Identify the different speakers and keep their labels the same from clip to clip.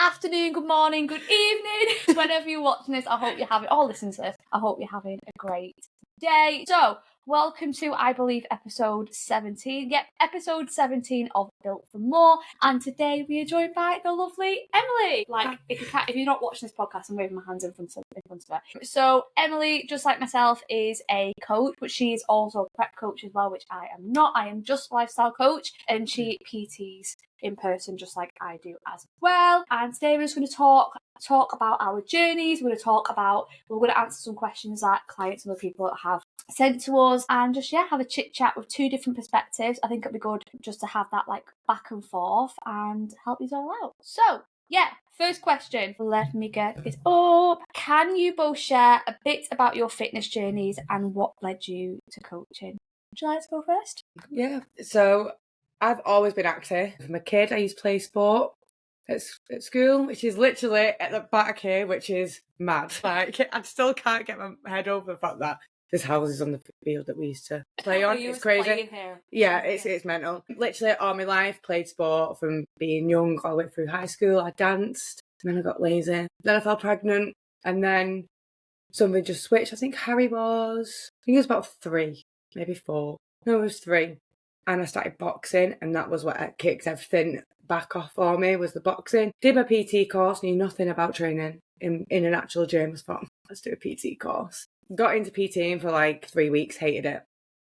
Speaker 1: afternoon, good morning, good evening, whenever you're watching this. I hope you're having, or listening to this, I hope you're having a great day. So, welcome to, I believe, episode 17. Yep, episode 17 of Built for More. And today we are joined by the lovely Emily. Like, if you're not watching this podcast, I'm waving my hands in front of her. So, Emily, just like myself, is a coach, but she is also a prep coach as well, which I am not. I am just a lifestyle coach, and she PTs in person just like I do as well. And today we're just going to talk about our journeys. We're going to answer some questions that clients and other people have sent to us, and just have a chit chat with two different perspectives. I think it'd be good just to have that like back and forth and help you all out. So first question, let me get it up. Can you both share a bit about your fitness journeys and what led you to coaching? Would you like to go first?
Speaker 2: Yeah, so I've always been active. From a kid, I used to play sport at school, which is literally at the back here, which is mad. Like, I still can't get my head over the fact that there's houses on the field that we used to play on. It's crazy. Yeah, it's mental. Literally all my life, played sport from being young all the way through high school. I danced, then I got lazy. Then I fell pregnant, and then something just switched. I think he was about 3, maybe 4. No, it was 3. And I started boxing, and that was what kicked everything back off for me, was the boxing. Did my PT course, knew nothing about training in an actual gym. I thought, let's do a PT course. Got into PTing for like 3 weeks, hated it,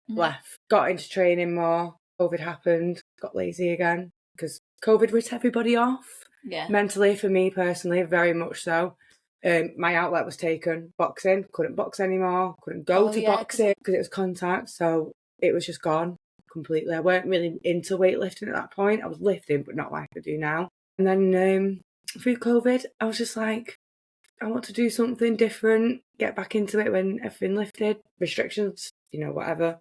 Speaker 2: left. Got into training more. COVID happened, got lazy again, because COVID ripped everybody off.
Speaker 1: Yeah.
Speaker 2: Mentally, for me personally, very much so. My outlet was taken. Boxing, couldn't box anymore, couldn't go to boxing because it was contact, so it was just gone completely. I weren't really into weightlifting at that point. I was lifting, but not like I do now. And then through COVID, I was just like, I want to do something different, get back into it when everything lifted, restrictions, whatever.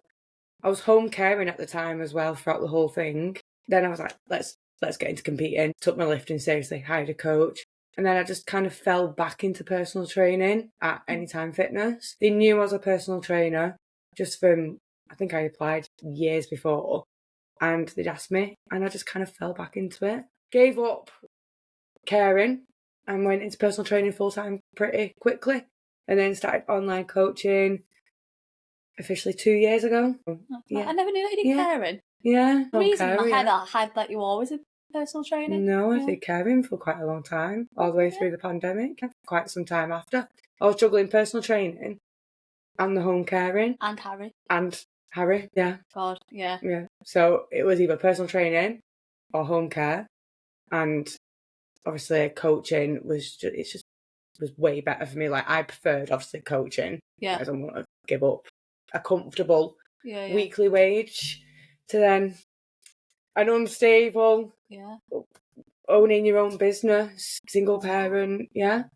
Speaker 2: I was home caring at the time as well throughout the whole thing. Then I was like, let's get into competing. Took my lifting seriously, hired a coach. And then I just kind of fell back into personal training at Anytime Fitness. They knew I was a personal trainer just from, I think I applied years before, and they'd asked me, and I just kind of fell back into it. Gave up caring and went into personal training full-time pretty quickly, and then started online coaching officially 2 years ago.
Speaker 1: I never knew that you did caring.
Speaker 2: Yeah.
Speaker 1: The reason in my head I had that you were always in personal training.
Speaker 2: No, I did caring for quite a long time, all the way through the pandemic, quite some time after. I was juggling personal training and the home caring.
Speaker 1: And Harry.
Speaker 2: And Harry, yeah.
Speaker 1: God, yeah.
Speaker 2: Yeah. So it was either personal training or home care. And obviously coaching was was way better for me. Like, I preferred obviously coaching.
Speaker 1: Yeah.
Speaker 2: I don't want to give up a comfortable weekly wage to then an unstable, owning your own business, single parent,
Speaker 1: Mad.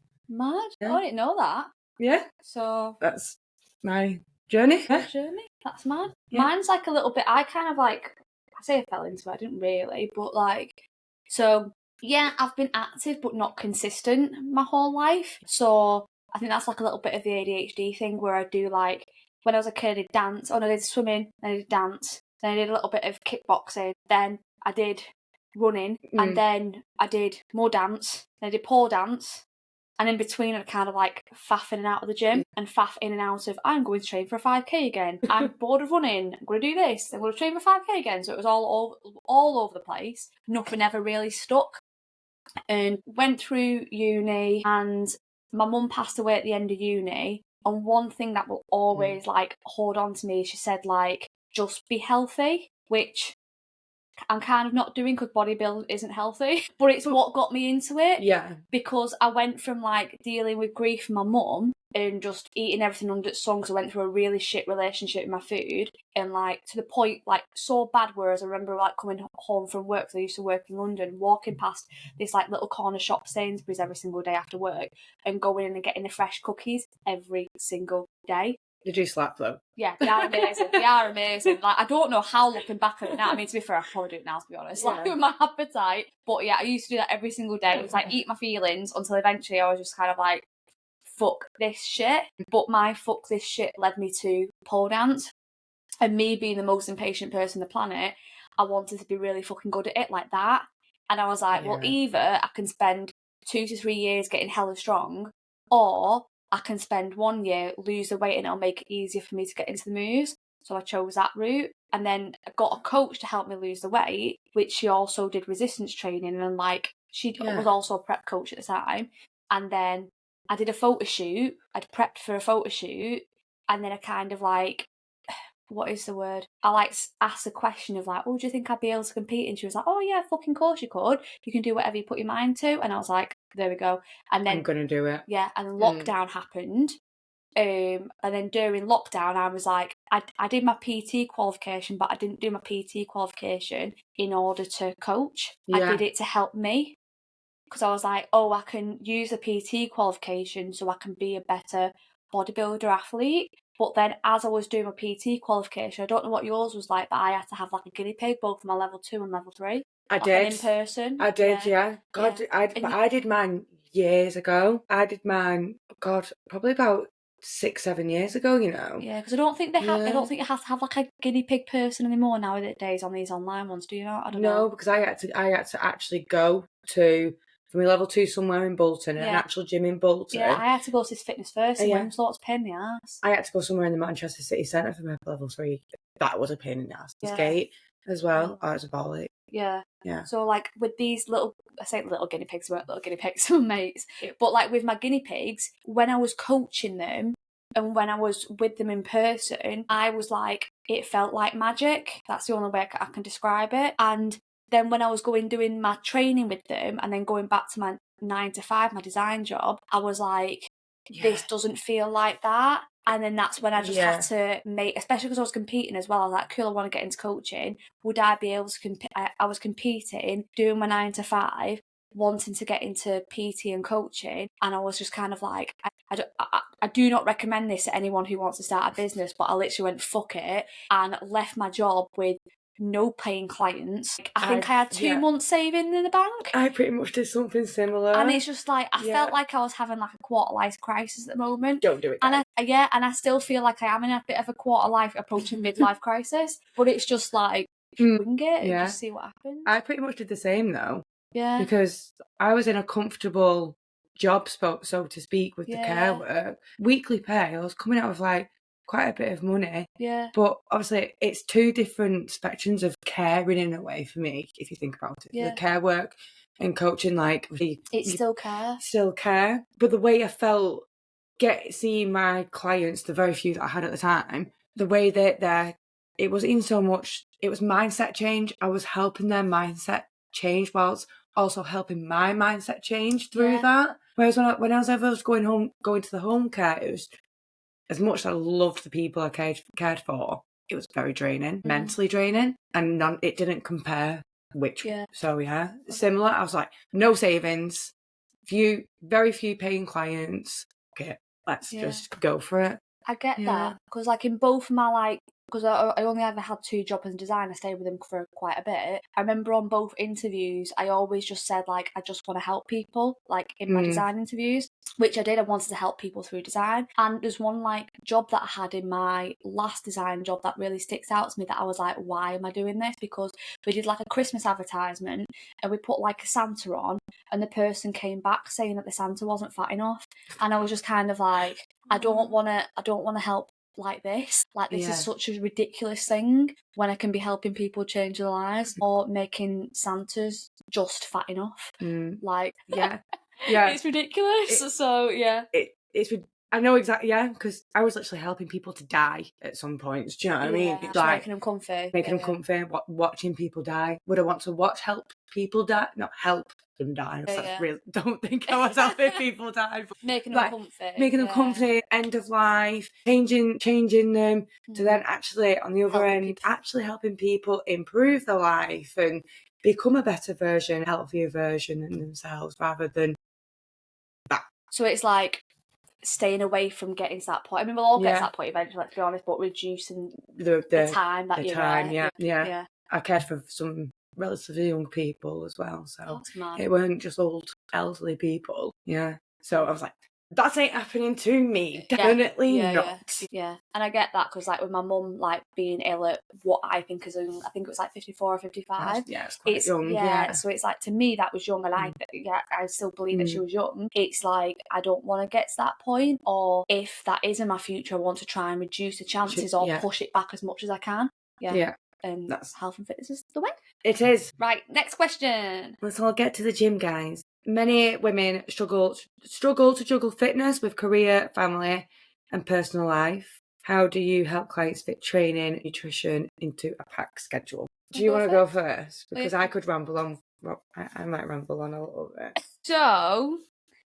Speaker 2: Yeah.
Speaker 1: Oh, I didn't know that.
Speaker 2: Yeah.
Speaker 1: So
Speaker 2: that's my journey.
Speaker 1: Journey? That's mad. Yeah. Mine's like a little bit, I kind of like, I say I fell into it, I didn't really, but like, so yeah, I've been active but not consistent my whole life. So I think that's like a little bit of the ADHD thing where I do like, when I was a kid I did dance, I did swimming, then I did dance, then I did a little bit of kickboxing, then I did running, and then I did more dance, then I did pole dance. And in between, I kind of like faff in and out of the gym and faff in and out of, I'm going to train for a 5k again. I'm bored of running. I'm going to do this. I'm going to train for 5k again. So it was all over the place. Nothing ever really stuck. And went through uni, and my mum passed away at the end of uni. And one thing that will always like hold on to me, she said like, just be healthy, which I'm kind of not doing because bodybuilding isn't healthy, but it's what got me into it.
Speaker 2: Yeah.
Speaker 1: Because I went from like dealing with grief from my mum and just eating everything under the sun, because I went through a really shit relationship with my food, and like to the point like so bad, whereas I remember like coming home from work, because I used to work in London, walking past this like little corner shop Sainsbury's every single day after work and going in and getting the fresh cookies every single day.
Speaker 2: Did you slap them?
Speaker 1: Yeah, they are amazing. They are amazing. Like, I don't know how, looking back at it now. I mean, to be fair, I probably do it now, to be honest. Like, with my appetite. But yeah, I used to do that every single day. It was like, eat my feelings, until eventually I was just kind of like, fuck this shit. But my fuck this shit led me to pole dance. And me being the most impatient person on the planet, I wanted to be really fucking good at it like that. And I was like, well, either I can spend 2 to 3 years getting hella strong, or I can spend 1 year, lose the weight, and it'll make it easier for me to get into the moves. So I chose that route, and then I got a coach to help me lose the weight, which she also did resistance training, and like she was also a prep coach at the time. And then I did a photo shoot. I'd prepped for a photo shoot, and then I kind of like, what is the word? I like asked a question of like, oh, do you think I'd be able to compete? And she was like, oh yeah, fucking course you could. You can do whatever you put your mind to. And I was like, there we go. And then
Speaker 2: I'm gonna do it.
Speaker 1: Yeah, and then lockdown happened. And then during lockdown, I was like, I did my PT qualification, but I didn't do my PT qualification in order to coach. I did it to help me, because I was like, oh, I can use a PT qualification so I can be a better bodybuilder athlete. But then as I was doing my PT qualification, I don't know what yours was like, but I had to have like a guinea pig, both for my level 2 and level 3.
Speaker 2: I
Speaker 1: like
Speaker 2: did.
Speaker 1: An in-person.
Speaker 2: I did, yeah. God,
Speaker 1: Yeah.
Speaker 2: I did mine years ago. I did mine, God, probably about 6-7 years ago, you know.
Speaker 1: Yeah, because I don't think they have. I
Speaker 2: Yeah.
Speaker 1: don't think you have to have like a guinea pig person anymore nowadays on these online ones. Do you know? I don't know.
Speaker 2: No, because I had to actually go to from my level 2 somewhere in Bolton, an actual gym in Bolton.
Speaker 1: Yeah, I had to go to this Fitness First in
Speaker 2: Yeah.
Speaker 1: Winslow. It's a pain in the ass.
Speaker 2: I had to go somewhere in the Manchester City Centre for my level 3. That was a pain in the ass. Gate as well. Oh, it was a bollock.
Speaker 1: Yeah.
Speaker 2: Yeah.
Speaker 1: So like with these little, I say little guinea pigs, weren't little guinea pigs, were mates. But like with my guinea pigs, when I was coaching them and when I was with them in person, I was like, it felt like magic. That's the only way I can describe it. And then when I was doing my training with them and then going back to my 9 to 5, my design job, I was like, this doesn't feel like that. And then that's when I just had to make, especially because I was competing as well, I was like, cool, I want to get into coaching. Would I be able to compete? I was competing, doing my 9 to 5, wanting to get into PT and coaching. And I was just kind of like, I do not recommend this to anyone who wants to start a business, but I literally went, fuck it, and left my job with no paying clients. I think I had 2 months saving in the bank.
Speaker 2: I pretty much did something similar.
Speaker 1: And it's just like, I felt like I was having like a quarter life crisis at the moment.
Speaker 2: Don't do it, guys.
Speaker 1: And I still feel like I am in a bit of a quarter life approaching midlife crisis. But it's just like, wing it and just see what happens.
Speaker 2: I pretty much did the same though.
Speaker 1: Yeah.
Speaker 2: Because I was in a comfortable job spot, so to speak, with the care work. Weekly pay, I was coming out with like quite a bit of money.
Speaker 1: Yeah.
Speaker 2: But obviously it's 2 different spectrums of caring in a way for me, if you think about it. The care work and coaching, like
Speaker 1: it's still care.
Speaker 2: Still care. But the way I felt seeing my clients, the very few that I had at the time, the way that it wasn't even so much, it was mindset change. I was helping their mindset change whilst also helping my mindset change through that. Whereas when I was going to the home care, it was, as much as I loved the people I cared for, it was very draining, mentally draining, and it didn't compare. So similar. I was like, no savings, very few paying clients. Okay, let's just go for it.
Speaker 1: I get that, because like in both my because I only ever had 2 jobs in design, I stayed with them for quite a bit. I remember on both interviews, I always just said like, I just want to help people, like in my design interviews, which I did. I wanted to help people through design. And there's one like job that I had in my last design job that really sticks out to me, that I was like, why am I doing this? Because we did like a Christmas advertisement and we put like a Santa on, and the person came back saying that the Santa wasn't fat enough. And I was just kind of like, I don't want to help like this. Like, this is such a ridiculous thing when I can be helping people change their lives, or making Santas just fat enough. Like, it's ridiculous.
Speaker 2: It's I know exactly, because I was literally helping people to die at some points. Do you know what I mean?
Speaker 1: Just like, making them comfy.
Speaker 2: Making them comfy, watching help die. Would I want to help people die? Not help them die. Really, don't think I was helping people die. But
Speaker 1: making them comfy.
Speaker 2: Making them comfy, end of life, changing them to then actually, on the other end, actually helping people improve their life and become a better version, healthier version in themselves, rather than that.
Speaker 1: So it's like staying away from getting to that point. I mean, we'll all get to that point eventually, let's be honest, but reducing the time that you're there.
Speaker 2: I cared for some relatively young people as well, so it weren't just old elderly people. So I was like, that ain't happening to me. Definitely not.
Speaker 1: Yeah. And I get that because, like, with my mum, like, being ill at what I think is, I think it was like 54 or 55.
Speaker 2: It's quite young.
Speaker 1: Yeah. So it's like, to me, that was young, and I still believe that she was young. It's like, I don't want to get to that point, or if that is in my future, I want to try and reduce the chances or push it back as much as I can. Yeah. And that's health and fitness is the way.
Speaker 2: It is.
Speaker 1: Right, next question.
Speaker 2: Let's all get to the gym, guys. Many women struggle to juggle fitness with career, family, and personal life. How do you help clients fit training, nutrition into a packed schedule? Do you want to go first? Because I could ramble on. Well, I might ramble on a little bit.
Speaker 1: So,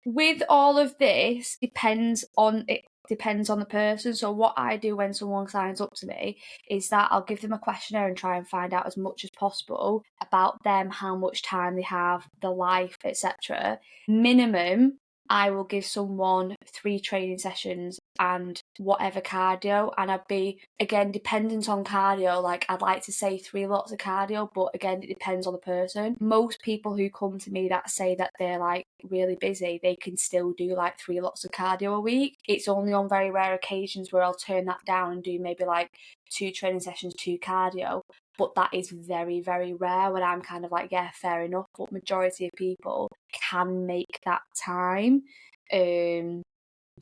Speaker 1: with all of this, depends on the person. So what I do when someone signs up to me is that I'll give them a questionnaire and try and find out as much as possible about them, how much time they have, their life, etc. Minimum, I will give someone 3 training sessions and whatever cardio, and I'd be, again, dependent on cardio. Like, I'd like to say 3 lots of cardio, but again, it depends on the person. Most people who come to me that say that they're like really busy, they can still do like 3 lots of cardio a week. It's only on very rare occasions where I'll turn that down and do maybe like 2 training sessions, 2 cardio. But that is very, very rare when I'm kind of like, yeah, fair enough. But majority of people can make that time.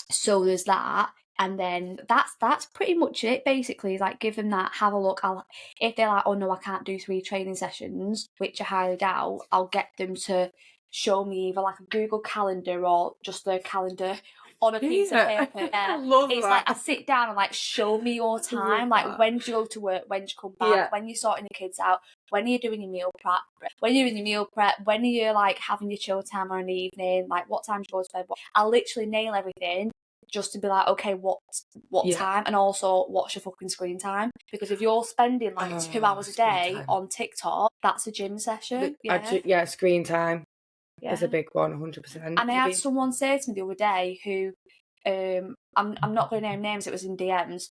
Speaker 1: So there's that. And then that's pretty much it, basically. Is like, give them that, have a look. If they're like, oh no, I can't do 3 training sessions, which I highly doubt, I'll get them to show me either like a Google Calendar or just their calendar on a piece of paper.
Speaker 2: I love
Speaker 1: it's
Speaker 2: that.
Speaker 1: Like, I sit down and like, show me your time. Like, when do you go to work? When do you come back? When you're sorting the kids out? When are you doing your meal prep? When you're doing your meal prep? When are you like having your chill time or in the evening? Like, what time do you go to bed? I'll literally nail everything, just to be like, okay, what time, and also what's your fucking screen time? Because if you're spending like 2 hours a day on TikTok, that's a gym session.
Speaker 2: Screen time is a big one, 100%.
Speaker 1: And I had someone say to me the other day who, I'm not going to name names, it was in DMs,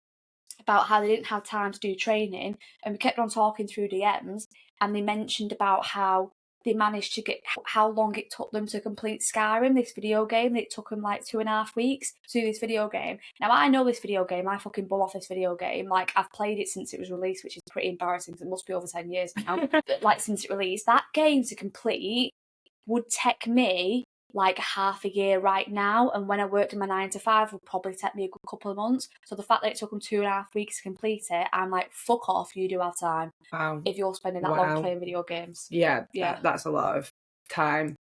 Speaker 1: about how they didn't have time to do training, and we kept on talking through DMs, and they mentioned about how they managed to get, how long it took them to complete Skyrim, this video game. It took them like 2.5 weeks to do this video game. Now, I know this video game, I fucking bum off this video game. Like, I've played it since it was released, which is pretty embarrassing because it must be over 10 years now. But like, since it released, that game to complete would take me like half a year right now, and when I worked in my 9 to 5 would probably take me a good couple of months. So the fact that it took them 2.5 weeks to complete it, I'm like, fuck off, you do have time.
Speaker 2: Wow.
Speaker 1: If you're spending that long playing video games.
Speaker 2: That's a lot of time.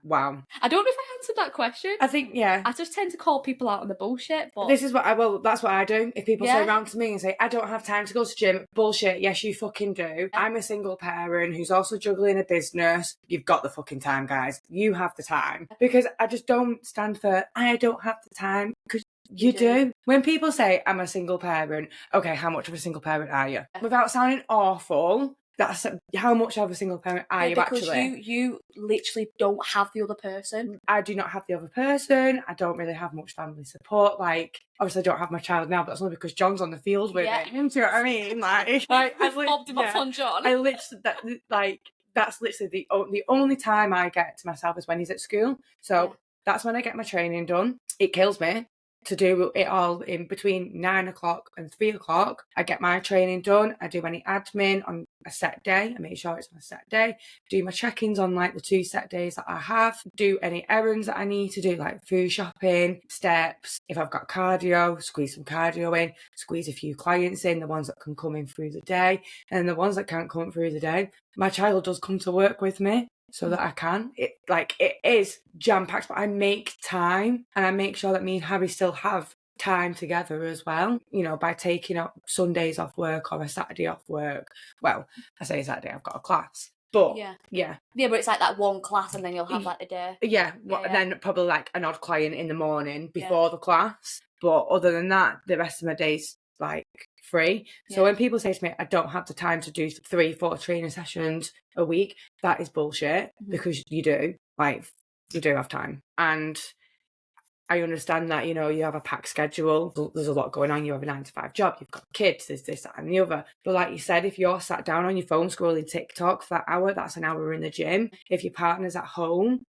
Speaker 2: Wow.
Speaker 1: I don't know if I answered that question.
Speaker 2: I think,
Speaker 1: I just tend to call people out on the bullshit, but
Speaker 2: this is what that's what I do. If people say around to me and say, I don't have time to go to gym, bullshit. Yes, you fucking do. I'm a single parent who's also juggling a business. You've got the fucking time, guys. You have the time. Because I just don't stand for, I don't have the time, because you do. When people say, I'm a single parent, okay, how much of a single parent are you? Without sounding awful, that's how much of a single parent are you actually?
Speaker 1: Because you literally don't have the other person.
Speaker 2: I do not have the other person. I don't really have much family support. Like, obviously I don't have my child now, but that's only because John's on the field with him. Do you know what I mean? Like
Speaker 1: I've bobbed him off on John.
Speaker 2: I literally, that's literally the only time I get to myself is when he's at school. So that's when I get my training done. It kills me to do it all in between 9 o'clock and 3 o'clock. I get my training done. I do any admin on a set day. I make sure it's on a set day. Do my check-ins on like the 2 set days that I have. Do any errands that I need to do, like food shopping, steps. If I've got cardio, squeeze some cardio in. Squeeze a few clients in, the ones that can come in through the day. And the ones that can't come through the day, my child does come to work with me, so that I can. It is jam-packed, but I make time, and I make sure that me and Harry still have time together as well, you know, by taking up Sundays off work or a Saturday off work. Well, I say Saturday, I've got a class. But
Speaker 1: but it's like that one class and then you'll have like the day.
Speaker 2: Then probably like an odd client in the morning before the class. But other than that, the rest of my day's like free. So when people say to me, I don't have the time to do 3-4 training sessions a week, that is bullshit, because you do. Like, you do have time. And I understand that, you know, you have a packed schedule. There's a lot going on. You have a 9 to 5 job. You've got kids. There's this, that, and the other. But like you said, if you're sat down on your phone scrolling TikTok for that hour, that's an hour in the gym. If your partner's at home,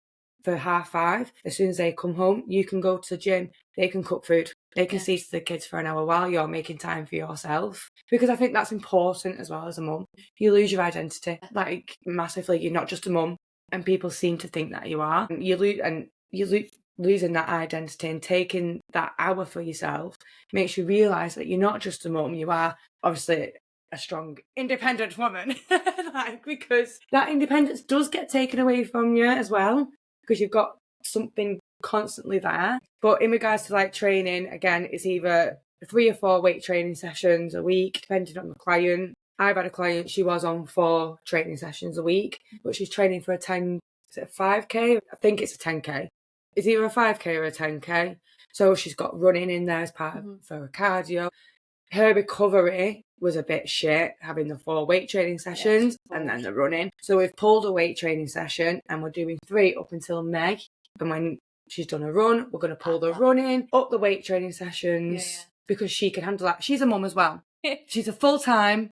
Speaker 2: for 5:30. As soon as they come home, you can go to the gym. They can cook food. They can see to the kids for an hour while you're making time for yourself. Because I think that's important as well as a mum. You lose your identity, like, massively. You're not just a mum, and people seem to think that you are. Losing that identity and taking that hour for yourself makes you realise that you're not just a mum. You are obviously a strong, independent woman. Like, because that independence does get taken away from you as well, because you've got something constantly there. But in regards to like training, again, it's either 3 or 4 weight training sessions a week, depending on the client. I've had a client, she was on 4 training sessions a week, but she's training for a 10, is it a 5K? I think it's a 10K. It's either a 5K or a 10K. So she's got running in there as part of for her cardio. Her recovery was a bit shit, having the 4 weight training sessions and then the running. So we've pulled a weight training session and we're doing 3 up until May. And when she's done a run, we're going to pull the running, up the weight training sessions, because she can handle that. She's a mum as well. She's a full-time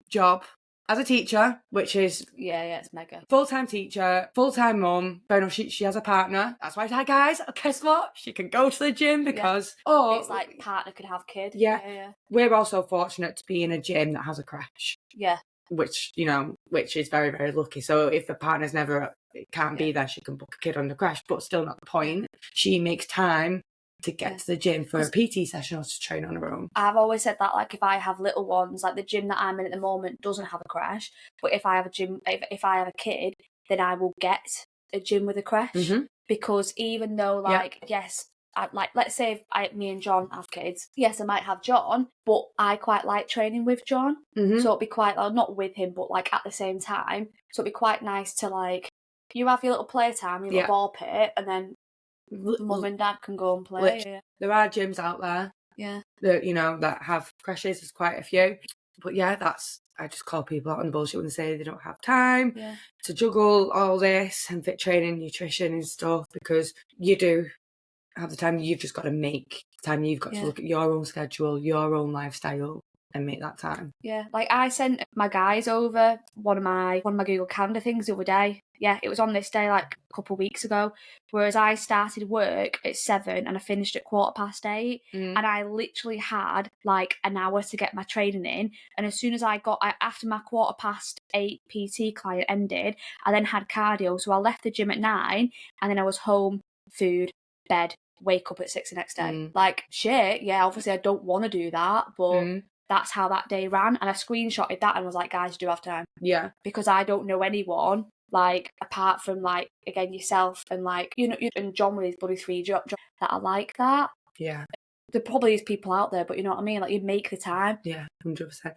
Speaker 2: job as a teacher, which is
Speaker 1: it's mega.
Speaker 2: Full-time teacher, full-time mum. Fair enough, she has a partner. That's why I said, guys, guess what? She can go to the gym because
Speaker 1: it's like partner could have kid.
Speaker 2: Yeah. We're also fortunate to be in a gym that has a crash.
Speaker 1: Yeah.
Speaker 2: Which is very, very lucky. So if the partner's never can't be there, she can book a kid on the crash, but still not the point. She makes time to get to the gym for a PT session or to train on her own.
Speaker 1: I've always said that, like, if I have little ones, like the gym that I'm in at the moment doesn't have a crash, but if I have a gym, if I have a kid, then I will get a gym with a crash, because even though, like, yes, like, let's say if me and John have kids, yes, I might have John, but I quite like training with John, so it'd be quite, not with him, but like at the same time, so it'd be quite nice to, like, you have your little playtime, your little ball pit, and then mum and dad can go and play.
Speaker 2: There are gyms out there that have crashes. There's quite a few, but I just call people out on the bullshit when they say they don't have time to juggle all this and fit training, nutrition and stuff, because you do have the time. You've just got to make time. You've got to look at your own schedule, your own lifestyle, and make that time.
Speaker 1: Yeah, like I sent my guys over one of my Google Calendar things the other day. Yeah, it was on this day, like a couple of weeks ago. Whereas I started work at 7 and I finished at 8:15, and I literally had like an hour to get my training in. And as soon as after my 8:15 PT client ended, I then had cardio. So I left the gym at 9, and then I was home, food, bed, wake up at 6 the next day. Like, shit, obviously I don't want to do that, but that's how that day ran. And I screenshotted that and was like, guys, you do have time.
Speaker 2: Yeah.
Speaker 1: Because I don't know anyone, like, apart from, like, again, yourself and, like, and John with his buddy 3 job that are like that.
Speaker 2: Yeah.
Speaker 1: There probably is people out there, but you know what I mean? Like, you make the time.
Speaker 2: Yeah, 100%.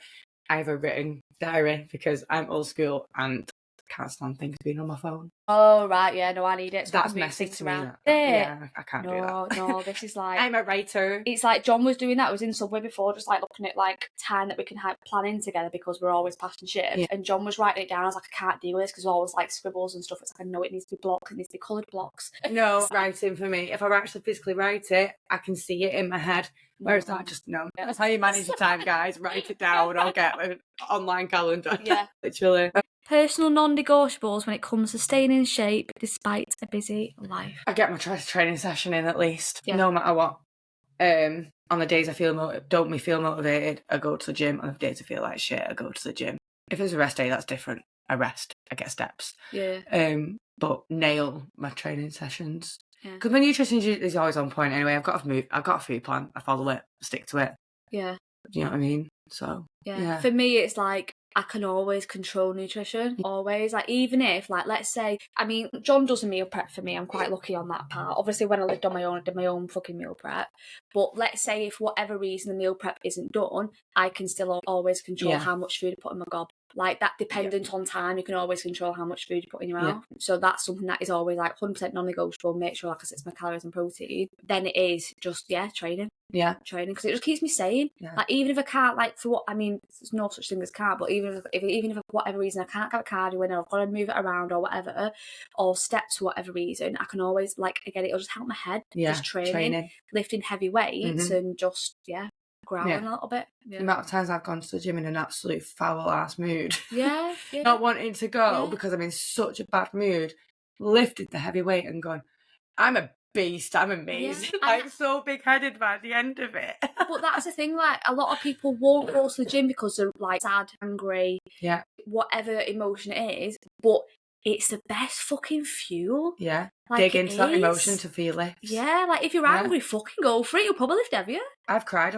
Speaker 2: I have a written diary because I'm old school and can't stand things being on my phone.
Speaker 1: Oh, right, yeah, no, I need it. So
Speaker 2: that's messy to me.
Speaker 1: Yeah,
Speaker 2: I can't do that.
Speaker 1: No, this is like...
Speaker 2: I'm a writer.
Speaker 1: It's like John was doing that. I was in Subway before, just like looking at like time that we can plan in together because we're always passing shift. Yeah. And John was writing it down. I was like, I can't deal with this because there's always like scribbles and stuff. It's like, I know it needs to be blocked. It needs to be coloured blocks.
Speaker 2: No, writing for me. If I actually physically write it, I can see it in my head. Whereas that just, no. That's how you manage your time, guys. Write it down or get an online calendar.
Speaker 1: Yeah.
Speaker 2: Literally.
Speaker 1: Personal non-negotiables when it comes to staying in shape despite a busy life.
Speaker 2: I get my training session in at least, no matter what. On the days I feel don't feel motivated, I go to the gym. On the days I feel like shit, I go to the gym. If it's a rest day, that's different. I rest, I get steps.
Speaker 1: Yeah.
Speaker 2: But nail my training sessions. Because my nutrition is always on point anyway. I've got a food plan. I follow it, stick to it.
Speaker 1: Yeah.
Speaker 2: Do you know what I mean? So yeah.
Speaker 1: For me, it's like I can always control nutrition, always. Like, even if, like, let's say, I mean, John does a meal prep for me. I'm quite lucky on that part. Obviously, when I lived on my own, I did my own fucking meal prep. But let's say if for whatever reason the meal prep isn't done, I can still always control how much food I put in my gob. Like, that dependent on time, you can always control how much food you put in your mouth. So that's something that is always, like, 100% non-negotiable. Make sure, like I said, it's my calories and protein. Then it is just, training. Yeah. Training, because it just keeps me sane. Yeah. Like, even if I can't, like, for what, I mean, there's no such thing as can't, but even if for whatever reason I can't get a cardio in, or I've got to move it around or whatever, or steps for whatever reason, I can always, like, again, it'll just help my head. Just training. Lifting heavy weights and just, growling a little bit. Yeah.
Speaker 2: The amount of times I've gone to the gym in an absolute foul ass mood.
Speaker 1: Yeah.
Speaker 2: Not wanting to go because I'm in such a bad mood. lifted the heavy weight and gone, I'm a beast, I'm amazing.
Speaker 1: Yeah,
Speaker 2: like so big-headed by the end of it.
Speaker 1: But that's the thing, like, a lot of people won't go to the gym because they're, like, sad, angry, whatever emotion it is, but it's the best fucking fuel.
Speaker 2: Yeah.
Speaker 1: Like,
Speaker 2: dig into that emotion to feel it.
Speaker 1: Yeah, like, if you're angry, fucking go for it. You'll probably lift heavier.
Speaker 2: I've cried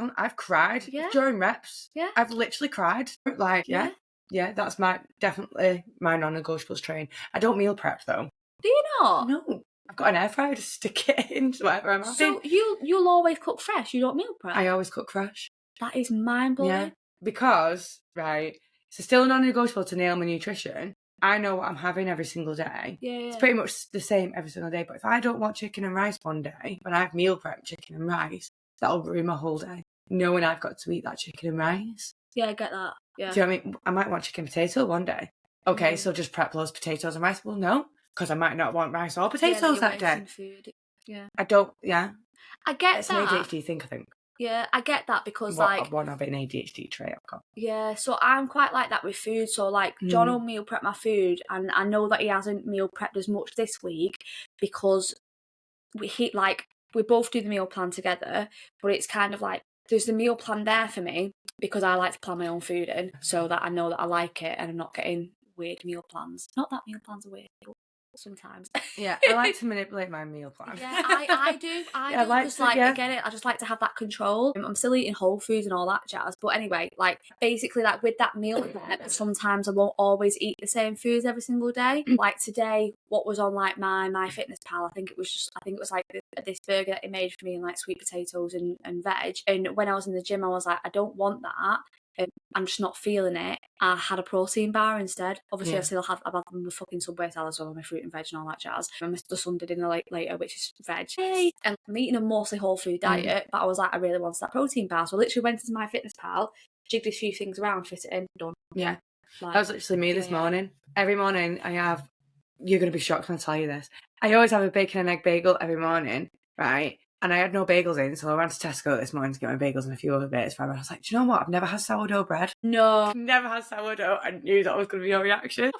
Speaker 2: during reps.
Speaker 1: Yeah.
Speaker 2: I've literally cried. Like, yeah, that's definitely my non-negotiables train. I don't meal prep though.
Speaker 1: Do you not?
Speaker 2: No. I've got an air fryer to stick it in to whatever I'm having.
Speaker 1: So you'll always cook fresh, you don't meal prep?
Speaker 2: I always cook fresh.
Speaker 1: That is mind-blowing.
Speaker 2: Yeah, because, right, it's still non-negotiable to nail my nutrition. I know what I'm having every single day.
Speaker 1: Yeah.
Speaker 2: It's pretty much the same every single day. But if I don't want chicken and rice one day, when I've meal prepped chicken and rice, that'll ruin my whole day. Knowing I've got to eat that chicken and rice.
Speaker 1: Yeah, I get that. Yeah.
Speaker 2: Do you know what I mean? I might want chicken and potato one day. Okay, so just prep those potatoes and rice. Well, no, because I might not want rice or potatoes that day.
Speaker 1: Food. Yeah.
Speaker 2: I don't, yeah.
Speaker 1: I get
Speaker 2: it's
Speaker 1: that.
Speaker 2: It's an ADHD thing, I think.
Speaker 1: Yeah, I get that because,
Speaker 2: one of an ADHD trait I've got.
Speaker 1: Yeah, so I'm quite like that with food. So, like, John will meal prep my food, and I know that he hasn't meal prepped as much this week because we both do the meal plan together, but it's kind of like there's the meal plan there for me because I like to plan my own food in so that I know that I like it and I'm not getting weird meal plans. Not that meal plans are weird, but sometimes.
Speaker 2: Yeah, I like to manipulate my meal plan.
Speaker 1: Yeah, I do. I do because, I get it. I just like to have that control. I'm still eating whole foods and all that jazz. But anyway, like, basically, like, with that meal prep, sometimes I won't always eat the same foods every single day. Like, today, what was on, like, my fitness pal, I think it was like this burger that he made for me and, like, sweet potatoes and veg. And when I was in the gym, I was like, I don't want that. I'm just not feeling it. I had a protein bar instead. Obviously, I've had the fucking Subway salad as well, my fruit and veg and all that jazz. And the Sunday dinner later, which is veg. Yay! And I'm eating a mostly whole food diet, but I was like, I really wanted that protein bar. So I literally went into my fitness pal, jigged a few things around, fit it in, done.
Speaker 2: Yeah. Like, that was literally me this morning. Every morning I have, you're going to be shocked when I tell you this, I always have a bacon and egg bagel every morning, right? And I had no bagels in, so I went to Tesco this morning to get my bagels and a few other bits. And I was like, do you know what? I've never had sourdough bread.
Speaker 1: No.
Speaker 2: I've never had sourdough. I knew that was going to be your reaction.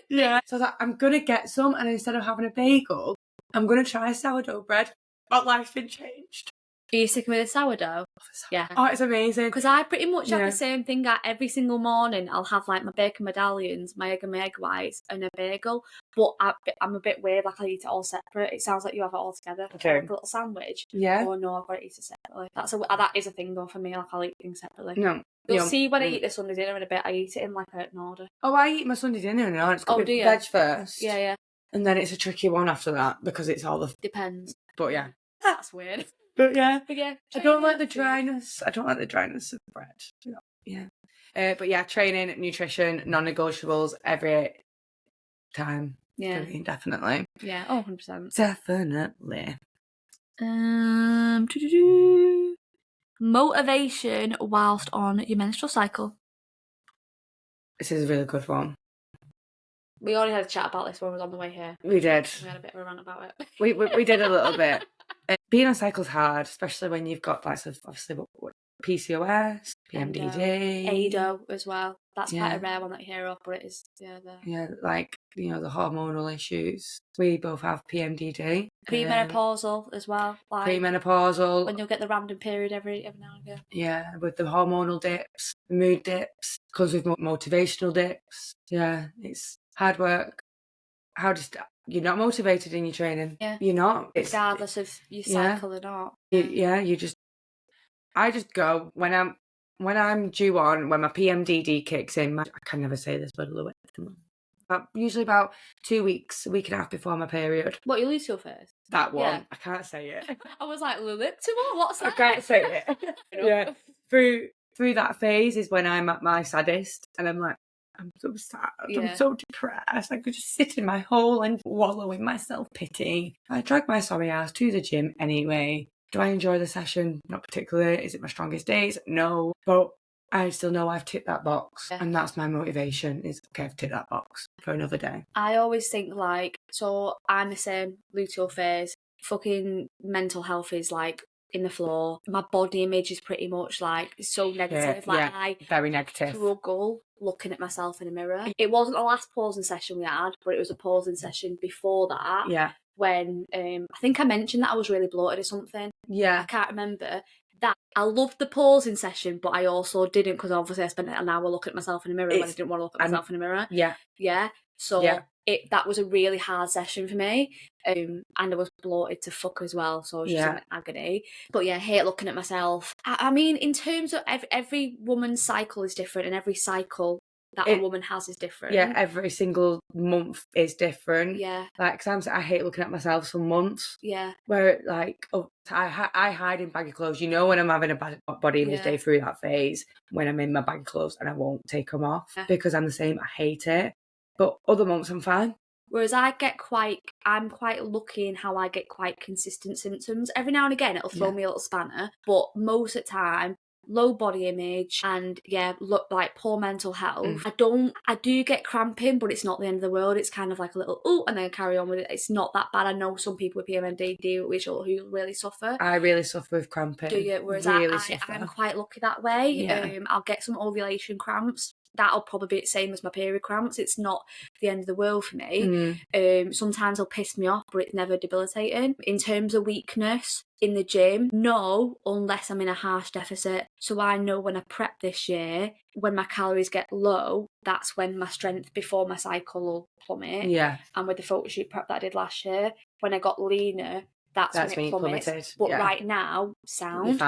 Speaker 2: Yeah. So I was like, I'm going to get some, and instead of having a bagel, I'm going to try sourdough bread. But life's been changed.
Speaker 1: Are you sticking with the sourdough? Yeah.
Speaker 2: Oh, it's amazing.
Speaker 1: Because I pretty much have the same thing. Every single morning, I'll have, like, my bacon medallions, my egg and my egg whites, and a bagel. But I'm a bit weird. Like, I eat it all separate. It sounds like you have it all together.
Speaker 2: Okay.
Speaker 1: Like a little sandwich.
Speaker 2: Yeah.
Speaker 1: Oh, no, I've got to eat it separately. That is a thing, though, for me. Like, I'll eat things separately.
Speaker 2: No.
Speaker 1: You'll see when I eat the Sunday dinner in a bit, I eat it in, like, an order.
Speaker 2: Oh, I eat my Sunday dinner in an order. It's got veg first.
Speaker 1: Yeah.
Speaker 2: And then it's a tricky one after that because it's all the...
Speaker 1: Depends.
Speaker 2: But yeah.
Speaker 1: That's weird.
Speaker 2: But yeah.
Speaker 1: I
Speaker 2: don't like the dryness. I don't like the dryness of bread. Yeah. But yeah, training, nutrition, non-negotiables every time.
Speaker 1: Yeah.
Speaker 2: Definitely.
Speaker 1: Yeah. Oh, 100%.
Speaker 2: Definitely.
Speaker 1: Motivation whilst on your menstrual cycle.
Speaker 2: This is a really good one.
Speaker 1: We already had a chat about this when we was on the way here.
Speaker 2: We did.
Speaker 1: We had a bit of a rant about it.
Speaker 2: We did a little bit. Being on cycle's hard, especially when you've got, like, obviously PCOS, PMDD,
Speaker 1: ADO as well. That's quite a rare one that you hear of, but it is
Speaker 2: like, the hormonal issues. We both have PMDD.
Speaker 1: Premenopausal as well. Like,
Speaker 2: premenopausal.
Speaker 1: When you'll get the random period every now and again.
Speaker 2: Yeah, with the hormonal dips, the mood dips, comes with motivational dips. Yeah, it's hard work. You're not motivated in your training.
Speaker 1: Yeah.
Speaker 2: You're not.
Speaker 1: Regardless of your cycle or not.
Speaker 2: I just go when I'm due on, when my PMDD kicks in. I can never say this, but usually about 2 weeks, a week and a half before my period.
Speaker 1: What, you lose your first?
Speaker 2: That one. Yeah. I can't say it.
Speaker 1: I was like, Liliptimal? What's that?
Speaker 2: I can't say it. Yeah. Through that phase is when I'm at my saddest, and I'm like, I'm so sad. Yeah. I'm so depressed. I could just sit in my hole and wallow in my self-pity. I drag my sorry ass to the gym anyway. Do I enjoy the session? Not particularly. Is it my strongest days? No. But I still know I've ticked that box. Yeah. And that's my motivation is, okay, I've ticked that box for another day.
Speaker 1: I always think, like, so I'm the same, luteal phase. Fucking mental health is, like, in the floor. My body image is pretty much like so negative. I
Speaker 2: very negative.
Speaker 1: Struggle looking at myself in a mirror. It wasn't the last pausing session we had, but it was a pausing session before that.
Speaker 2: Yeah.
Speaker 1: When I think I mentioned that I was really bloated or something.
Speaker 2: Yeah.
Speaker 1: I can't remember. That I loved the pausing session, but I also didn't, because obviously I spent an hour looking at myself in the mirror when I didn't want to look at myself in the mirror.
Speaker 2: Yeah.
Speaker 1: Yeah. So that was a really hard session for me. And I was bloated to fuck as well, so I was just in agony. But I hate looking at myself. I mean, in terms of every woman's cycle is different, and every cycle that a woman has is different.
Speaker 2: Yeah, every single month is different.
Speaker 1: Yeah.
Speaker 2: Like, sometimes I hate looking at myself for months.
Speaker 1: Yeah.
Speaker 2: Where, like, I hide in baggy clothes. You know when I'm having a bad body image day through that phase, when I'm in my baggy clothes and I won't take them off because I'm the same. I hate it. But other months I'm fine.
Speaker 1: Whereas I'm quite lucky in how I get quite consistent symptoms. Every now and again it'll throw me a little spanner, but most of the time, low body image and look like poor mental health. I do get cramping, but it's not the end of the world. It's kind of like a little and then carry on with it. It's not that bad. I know some people with PMDD who really suffer.
Speaker 2: I really suffer with cramping.
Speaker 1: Do you? Whereas I'm quite lucky that way. Yeah. I'll get some ovulation cramps. That'll probably be the same as my period cramps. It's not the end of the world for me. Sometimes it'll piss me off, but it's never debilitating. In terms of weakness in the gym, no, unless I'm in a harsh deficit. So I know when I prep this year, when my calories get low, that's when my strength before my cycle will plummet. Yeah. And with the photo shoot prep that I did last year, when I got leaner, that's when it plummeted. But right now, sound.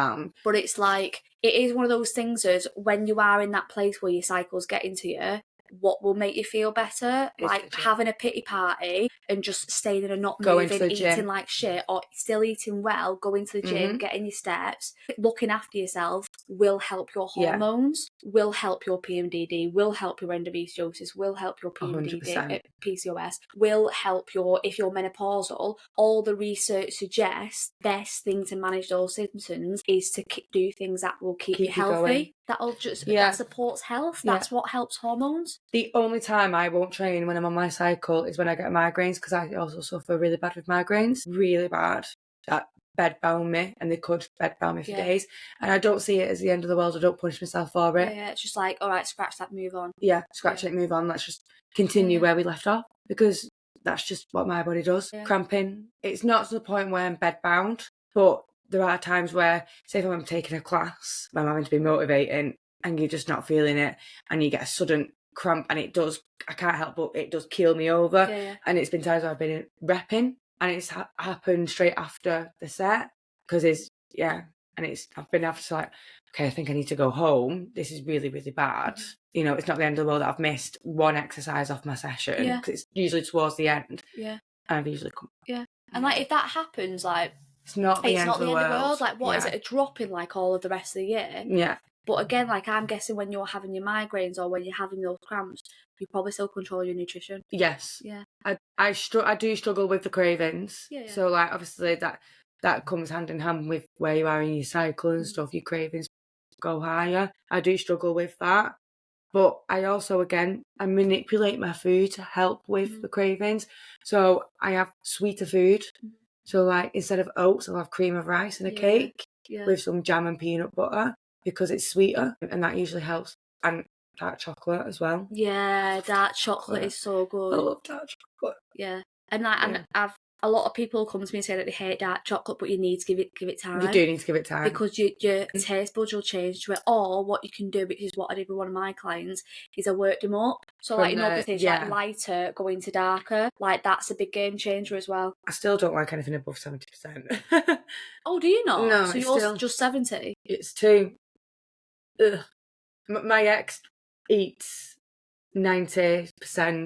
Speaker 1: But it's like, it is one of those things as when you are in that place where your cycle's getting to you, what will make you feel better? Like having a pity party and just staying in and not moving, eating like shit, or still eating well, going to the gym, getting your steps, looking after yourself will help your hormones, will help your PMDD, will help your endometriosis, will help your PMDD, PCOS, will help if you're menopausal. All the research suggests best thing to manage those symptoms is to do things that will keep you healthy. Going. That'll just that supports health. That's what helps hormones.
Speaker 2: The only time I won't train when I'm on my cycle is when I get migraines, because I also suffer really bad with migraines. Really bad. That bedbound me, and they could bedbound me for days. And I don't see it as the end of the world. I don't punish myself for it.
Speaker 1: Yeah, it's just like, all right, scratch that, move on.
Speaker 2: Yeah, scratch it, move on. Let's just continue where we left off, because that's just what my body does. Yeah. Cramping. It's not to the point where I'm bedbound, but there are times where, say if I'm taking a class, I'm having to be motivating, and you're just not feeling it, and you get a sudden cramp, and I can't help but it does keel me over. Yeah. And it's been times where I've been repping, and it's happened straight after the set, because I've been after like, okay, I think I need to go home. This is really, really bad. You know, it's not the end of the world that I've missed one exercise off my session, because it's usually towards the end. Yeah. And I've usually come.
Speaker 1: Yeah. And like, if that happens, like,
Speaker 2: it's not the end of the world.
Speaker 1: Like, what is it? A drop in like all of the rest of the year?
Speaker 2: Yeah.
Speaker 1: But again, like, I'm guessing when you're having your migraines or when you're having those cramps, you probably still control your nutrition.
Speaker 2: Yes. Yeah. I do struggle with the cravings. Yeah. So like, obviously that comes hand in hand with where you are in your cycle and stuff. Your cravings go higher. I do struggle with that. But I also, again, I manipulate my food to help with the cravings. So I have sweeter food. So like, instead of oats, I'll have cream of rice and a cake with some jam and peanut butter, because it's sweeter, and that usually helps. And dark chocolate as well.
Speaker 1: Yeah, dark chocolate is so good.
Speaker 2: I love dark chocolate.
Speaker 1: Yeah. And like, and a lot of people come to me and say that they hate dark chocolate, but you need to give it time.
Speaker 2: You do need to give it time.
Speaker 1: Because your taste buds will change to it. Or what you can do, which is what I did with one of my clients, is I worked them up. So like, in other things, like lighter, going to darker, like that's a big game changer as well.
Speaker 2: I still don't like anything above 70%.
Speaker 1: Oh, do you not?
Speaker 2: No,
Speaker 1: so you're just 70?
Speaker 2: It's too... Ugh. My ex eats 90%,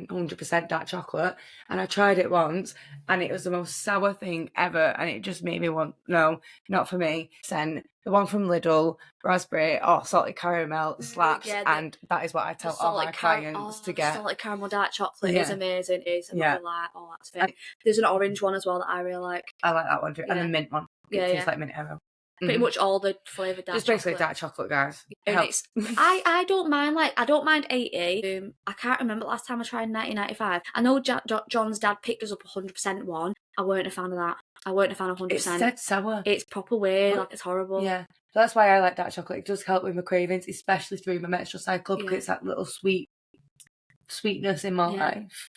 Speaker 2: 100% dark chocolate, and I tried it once, and it was the most sour thing ever, and it just made me want, no, not for me. Then the one from Lidl, raspberry or salted caramel slaps, and that is what I tell all my clients to get.
Speaker 1: Salted caramel dark chocolate is amazing. It's like, oh, that's fit. There's an orange one as well that I really like.
Speaker 2: I like that one too, and the mint one. It tastes like mint arrow.
Speaker 1: Pretty much all the flavoured dark
Speaker 2: Just
Speaker 1: chocolate.
Speaker 2: basically dark chocolate, guys.
Speaker 1: And
Speaker 2: Helps.
Speaker 1: I don't mind, like, I don't mind 80. I can't remember the last time I tried 1995. I know John's dad picked us up 100% one. I weren't a fan of that. I weren't a fan of 100%.
Speaker 2: It's dead sour.
Speaker 1: It's proper weird, like, it's horrible.
Speaker 2: Yeah. So that's why I like dark chocolate. It does help with my cravings, especially through my menstrual cycle, because it's that little sweetness in my life.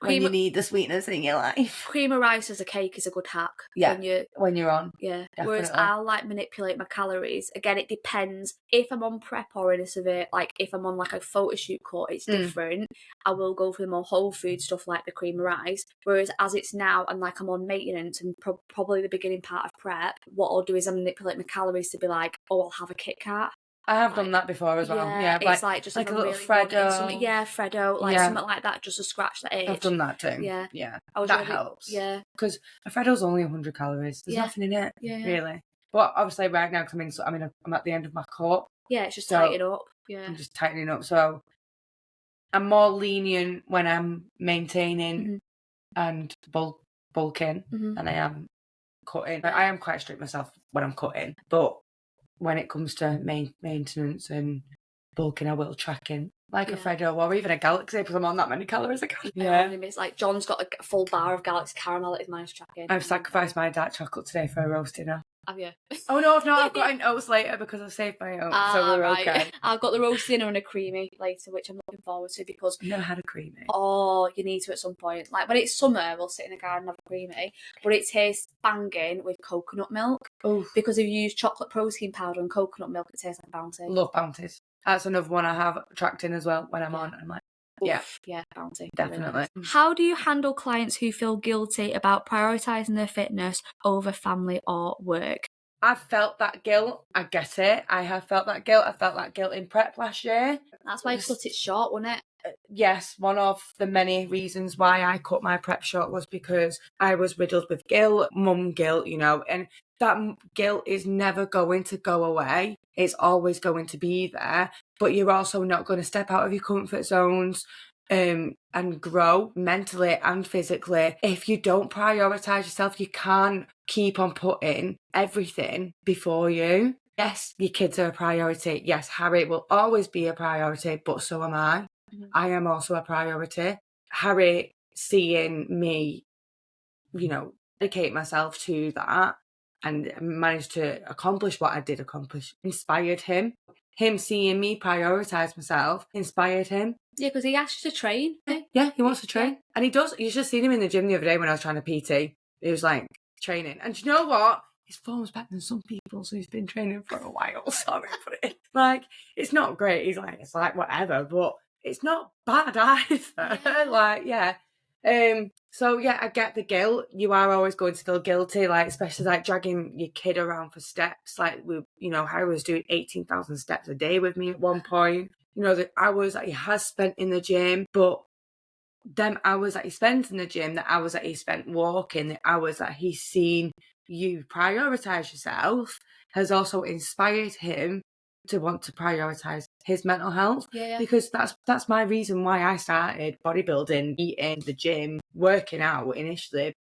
Speaker 2: When you need the sweetness in your life.
Speaker 1: Cream of rice as a cake is a good hack.
Speaker 2: Yeah, when you're on.
Speaker 1: Yeah.
Speaker 2: Definitely.
Speaker 1: Whereas I'll like manipulate my calories. Again, it depends. If I'm on prep or in a severe, like if I'm on like a photo shoot cut, it's different. I will go for the more whole food stuff like the cream of rice. Whereas as it's now and like I'm on maintenance and probably the beginning part of prep, what I'll do is I manipulate my calories to be like, oh, I'll have a Kit Kat.
Speaker 2: I have done that before as well. Yeah,
Speaker 1: it's like just
Speaker 2: like a little
Speaker 1: really
Speaker 2: Freddo.
Speaker 1: Freddo, like something like that, just to scratch the itch.
Speaker 2: I've done that too.
Speaker 1: Yeah.
Speaker 2: That helps. Yeah, because a Freddo's only 100 calories. There's nothing in it, really. But obviously, right now, because I'm at the end of my cut.
Speaker 1: Yeah, it's just tightening up. Yeah,
Speaker 2: I'm just tightening up. So I'm more lenient when I'm maintaining and bulking than I am cutting. I am quite strict myself when I'm cutting, but when it comes to maintenance and bulking, I will track in like a Freddo or even a Galaxy because I'm on that many calories.
Speaker 1: It's like John's got a full bar of Galaxy caramel that is managed tracking.
Speaker 2: I've sacrificed my dark chocolate today for a roast dinner.
Speaker 1: Have you?
Speaker 2: Oh no, I've not. I've got an oats later because I've saved my oats, so we're okay.
Speaker 1: I've got the roast dinner and a creamy later, which I'm looking forward to because
Speaker 2: I've never had a creamy.
Speaker 1: Oh, you need to at some point. Like when it's summer, we'll sit in the garden and have a creamy, but it tastes banging with coconut milk.
Speaker 2: Oh,
Speaker 1: because if you use chocolate protein powder and coconut milk, it tastes like Bounty.
Speaker 2: Love Bounties. That's another one I have tracked in as well when I'm on. I'm like,
Speaker 1: yeah, Bounty.
Speaker 2: Definitely.
Speaker 1: How do you handle clients who feel guilty about prioritising their fitness over family or work?
Speaker 2: I've felt that guilt. I get it. I have felt that guilt. I felt that guilt in prep last year.
Speaker 1: That's why you cut it short, wasn't it?
Speaker 2: Yes, one of the many reasons why I cut my prep short was because I was riddled with guilt, mum guilt, and that guilt is never going to go away. It's always going to be there, but you're also not going to step out of your comfort zones and grow mentally and physically. If you don't prioritise yourself, you can't keep on putting everything before you. Yes, your kids are a priority. Yes, Harry will always be a priority, but so am I. I am also a priority. Harry seeing me, dedicate myself to that and managed to accomplish what I did accomplish inspired him. Him seeing me prioritise myself inspired him.
Speaker 1: Yeah, because he asked you to train.
Speaker 2: Yeah, he wants to train. And he does. You should have seen him in the gym the other day when I was trying to PT. He was like training. And do you know what? His form's better than some people, so he's been training for a while. Sorry, but it's not great. It's like whatever, but it's not bad either. So I get the guilt. You are always going to feel guilty, especially dragging your kid around for steps. Harry was doing 18,000 steps a day with me at one point. The hours that he has spent in the gym, but them hours that he spent in the gym, the hours that he spent walking, the hours that he's seen you prioritise yourself has also inspired him to want to prioritise his mental health. Because that's my reason why I started bodybuilding, eating, the gym, working out initially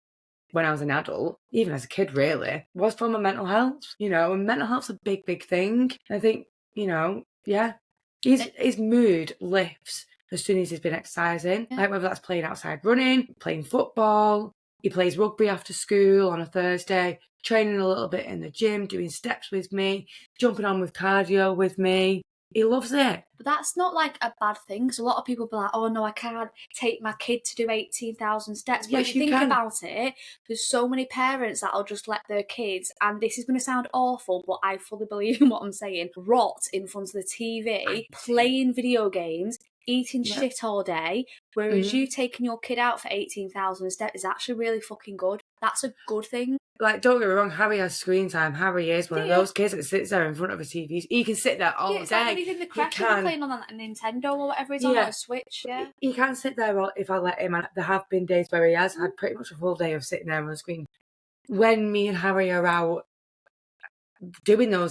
Speaker 2: when I was an adult, even as a kid really, was for my mental health. And mental health's a big, big thing. I think, his mood lifts as soon as he's been exercising, whether that's playing outside running, playing football, he plays rugby after school on a Thursday, training a little bit in the gym, doing steps with me, jumping on with cardio with me. He loves it.
Speaker 1: But that's not a bad thing, because a lot of people be like, oh no, I can't take my kid to do 18,000 steps. But if you think about it, there's so many parents that'll just let their kids, and this is going to sound awful, but I fully believe in what I'm saying, rot in front of the TV, playing video games, eating shit all day, whereas you taking your kid out for 18,000 steps is actually really fucking good. That's a good thing.
Speaker 2: Don't get me wrong, Harry has screen time. Harry is one of those kids that sits there in front of a TV. He can sit there all day.
Speaker 1: It's like when he's in the crap, he's playing on that Nintendo or whatever he's on, a Switch,
Speaker 2: He can sit there if I let him. And there have been days where he has had pretty much a full day of sitting there on the screen. When me and Harry are out doing those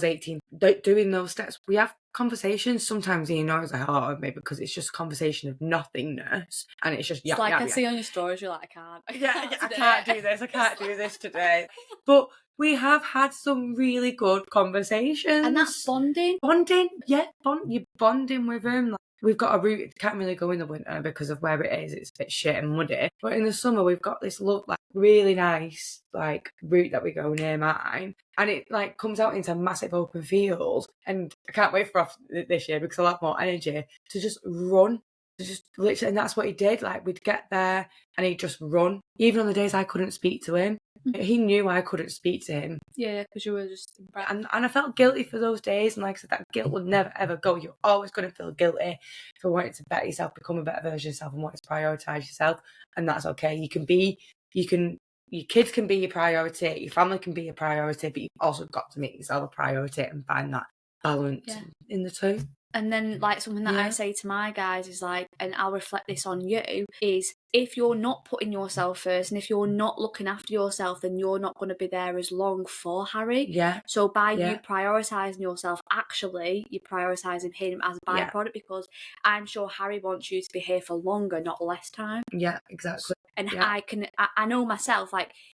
Speaker 2: steps, we have conversations. Sometimes he annoys the heart of me because it's just a conversation of nothingness, and it's just
Speaker 1: I see on your stories, you're like, I can't.
Speaker 2: I can't do this. I can't do this today. But we have had some really good conversations.
Speaker 1: And that's bonding.
Speaker 2: You're bonding with him. Like, we've got a route, can't really go in the winter because of where it is. It's a bit shit and muddy. But in the summer, we've got this really nice route that we go near mine. And it comes out into a massive open field. And I can't wait for this year because I have more energy to just run. Just literally, and that's what he did. We'd get there and he'd just run. Even on the days I couldn't speak to him, he knew I couldn't speak to him.
Speaker 1: Yeah, because you were just impressed.
Speaker 2: And I felt guilty for those days. And like I said, that guilt will never ever go. You're always going to feel guilty for wanting to better yourself, become a better version of yourself, and wanting to prioritise yourself. And that's okay. Your kids can be your priority, your family can be your priority, but you've also got to make yourself a priority and find that balance in the two.
Speaker 1: And then something that I say to my guys is and I'll reflect this on you, is if you're not putting yourself first and if you're not looking after yourself, then you're not going to be there as long for Harry.
Speaker 2: Yeah.
Speaker 1: So by you prioritising yourself, actually you're prioritising him as a byproduct, because I'm sure Harry wants you to be here for longer, not less time.
Speaker 2: Yeah, exactly.
Speaker 1: And I know myself,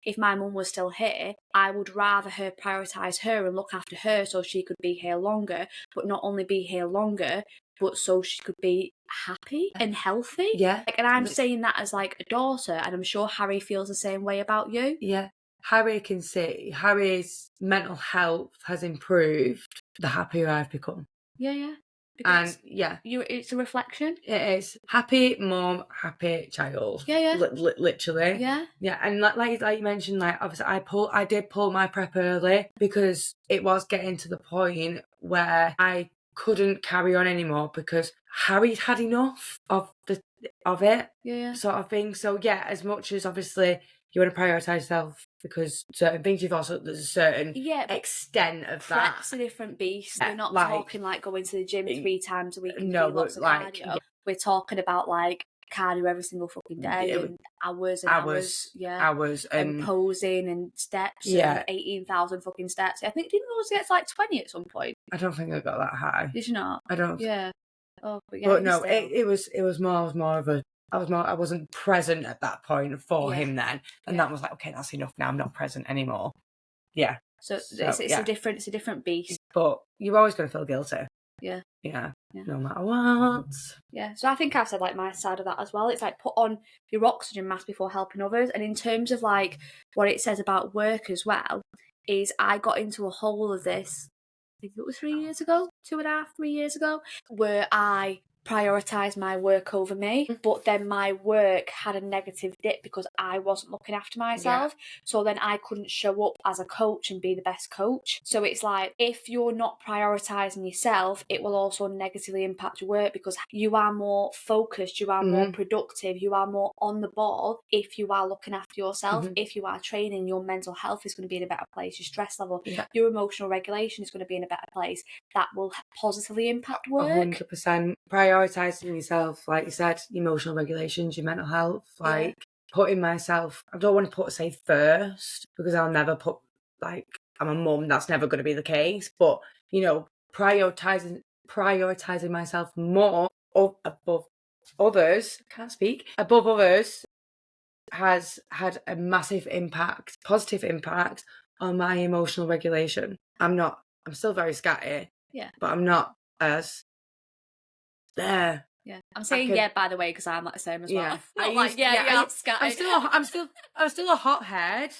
Speaker 1: if my mum was still here, I would rather her prioritise her and look after her so she could be here longer, but not only be here longer, but so she could be happy and healthy.
Speaker 2: Yeah.
Speaker 1: And I'm saying that as a daughter, and I'm sure Harry feels the same way about you.
Speaker 2: Yeah. Harry can see Harry's mental health has improved the happier I've become.
Speaker 1: Yeah.
Speaker 2: Because
Speaker 1: it's a reflection.
Speaker 2: It is. Happy mum, happy child.
Speaker 1: Yeah.
Speaker 2: Literally.
Speaker 1: Yeah.
Speaker 2: Yeah, and like you mentioned, obviously I did pull my prep early because it was getting to the point where I couldn't carry on anymore because Harry'd had enough of it.
Speaker 1: Yeah.
Speaker 2: Sort of thing. So yeah, as much as obviously you want to prioritise yourself because certain things there's a certain extent of that.
Speaker 1: Prep's a different beast. We're not talking going to the gym 3 times a week and doing lots of cardio. We're talking about cardio every single fucking day and hours and hours. Yeah.
Speaker 2: Hours
Speaker 1: and posing and steps. And 18,000 fucking steps. I think didn't those get to 20 at some point?
Speaker 2: I don't think I got that high.
Speaker 1: Did you not?
Speaker 2: I don't.
Speaker 1: Yeah. Oh,
Speaker 2: but no, it was more of a. I wasn't present at that point for him then, and that was okay, that's enough now. I'm not present anymore. Yeah.
Speaker 1: So it's a different beast.
Speaker 2: But you're always going to feel guilty.
Speaker 1: Yeah.
Speaker 2: No matter what.
Speaker 1: Yeah. So I think I've said my side of that as well. It's put on your oxygen mask before helping others. And in terms of what it says about work as well, is I got into a hole of this. I think it was 3 years ago, 2.5, 3 years ago, where I prioritise my work over me, but then my work had a negative dip because I wasn't looking after myself. So then I couldn't show up as a coach and be the best coach. So it's if you're not prioritising yourself, it will also negatively impact your work because you are more focused, you are more productive, you are more on the ball if you are looking after yourself. If you are training, your mental health is going to be in a better place, your stress level, your emotional regulation is going to be in a better place. That will positively impact work.
Speaker 2: 100%. Prioritising yourself, like you said, emotional regulations, your mental health, putting myself, I don't want to say first because I'll never put I'm a mum, that's never going to be the case, but prioritising myself more above others, above others has had a massive impact, positive impact on my emotional regulation. I'm still very scatty, but I'm not as there.
Speaker 1: Yeah, I'm saying by the way because I'm the same as well. I'm scatty.
Speaker 2: I'm still a hothead,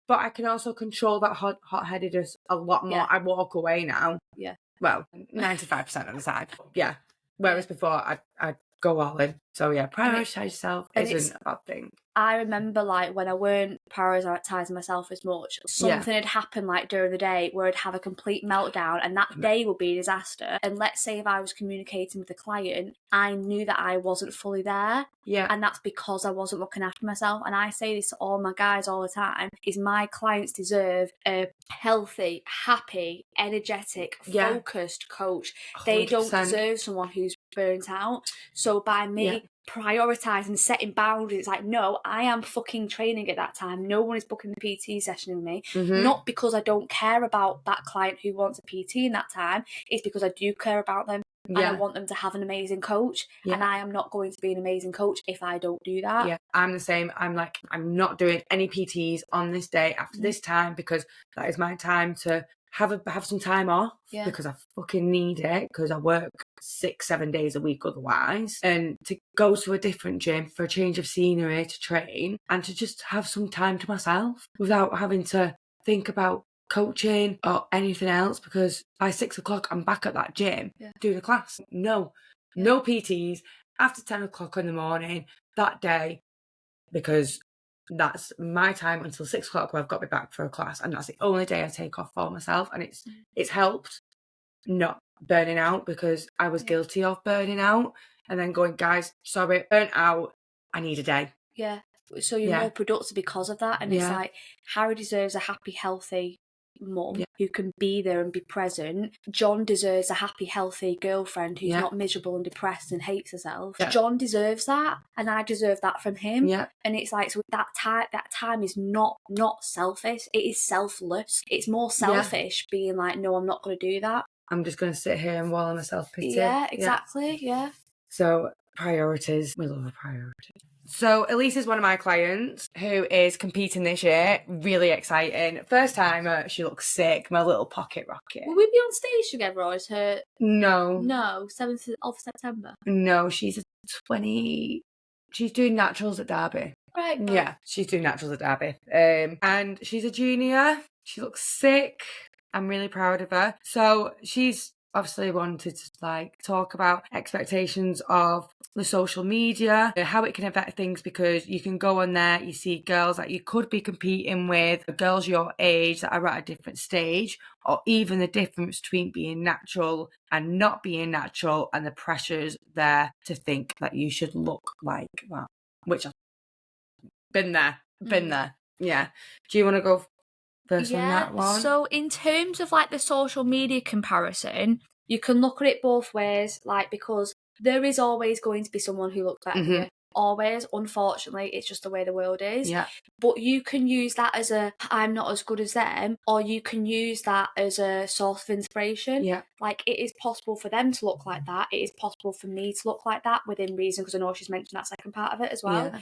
Speaker 2: but I can also control that hot-headedness a lot more. I walk away now.
Speaker 1: Yeah.
Speaker 2: Well, 95% of the time. Yeah. Whereas before I'd go all in. So prioritise yourself isn't a bad thing.
Speaker 1: I remember when I weren't prioritising myself as much, something had happened during the day where I'd have a complete meltdown and that day would be a disaster. And let's say if I was communicating with a client, I knew that I wasn't fully there.
Speaker 2: Yeah.
Speaker 1: And that's because I wasn't looking after myself. And I say this to all my guys all the time, is my clients deserve a healthy, happy, energetic, focused coach. 100%. They don't deserve someone who's burnt out. So by me prioritising, setting boundaries, it's no, I am fucking training at that time. No one is booking the PT session with me. Not because I don't care about that client who wants a PT in that time. It's because I do care about them. and I want them to have an amazing coach. And I am not going to be an amazing coach if I don't do that.
Speaker 2: Yeah, I'm the same. I'm like, I'm not doing any PTs on this day after this time, because that is my time to have some time off, because I fucking need it, because I work 6-7 days a week otherwise, and to go to a different gym for a change of scenery to train and to just have some time to myself without having to think about coaching or anything else, because by 6 o'clock I'm back at that gym doing a class. No PTs after 10 o'clock in the morning that day, because that's my time until 6 o'clock where I've got to be back for a class, and that's the only day I take off for myself. And it's helped not burning out, because I was guilty of burning out and then going, guys, sorry, burnt out, I need a day.
Speaker 1: So you're more productive because of that. And it's like, Harry deserves a happy, healthy mum who can be there and be present. John deserves a happy, healthy girlfriend who's not miserable and depressed and hates herself. John deserves that, and I deserve that from him. And it's like, so that time is not selfish, it is selfless. It's more selfish being like, no, I'm not going to do that. I'm just going to sit here and wallow in self-pity. Yeah, exactly.
Speaker 2: So priorities, we love a priority. So Elise is one of my clients who is competing this year. Really exciting. First time, she looks sick. My little pocket rocket.
Speaker 1: Will we be on stage together, or is her...
Speaker 2: No.
Speaker 1: 7th of September?
Speaker 2: No, she's 20... She's doing naturals at Derby.
Speaker 1: Right.
Speaker 2: Yeah, she's doing naturals at Derby. And she's a junior. She looks sick. I'm really proud of her. So she's obviously wanted to talk about expectations of the social media, how it can affect things, because you can go on there, you see girls that you could be competing with, girls your age that are at a different stage, or even the difference between being natural and not being natural, and the pressures there to think that you should look like that, which I've been there. Yeah. Do you want to go first on that one?
Speaker 1: So in terms of the social media comparison, you can look at it both ways, because there is always going to be someone who looks better than you. Always, unfortunately, it's just the way the world is. But you can use that as I'm not as good as them, or you can use that as a source of inspiration. It is possible for them to look like that. It is possible for me to look like that within reason, because I know she's mentioned that second part of it as well.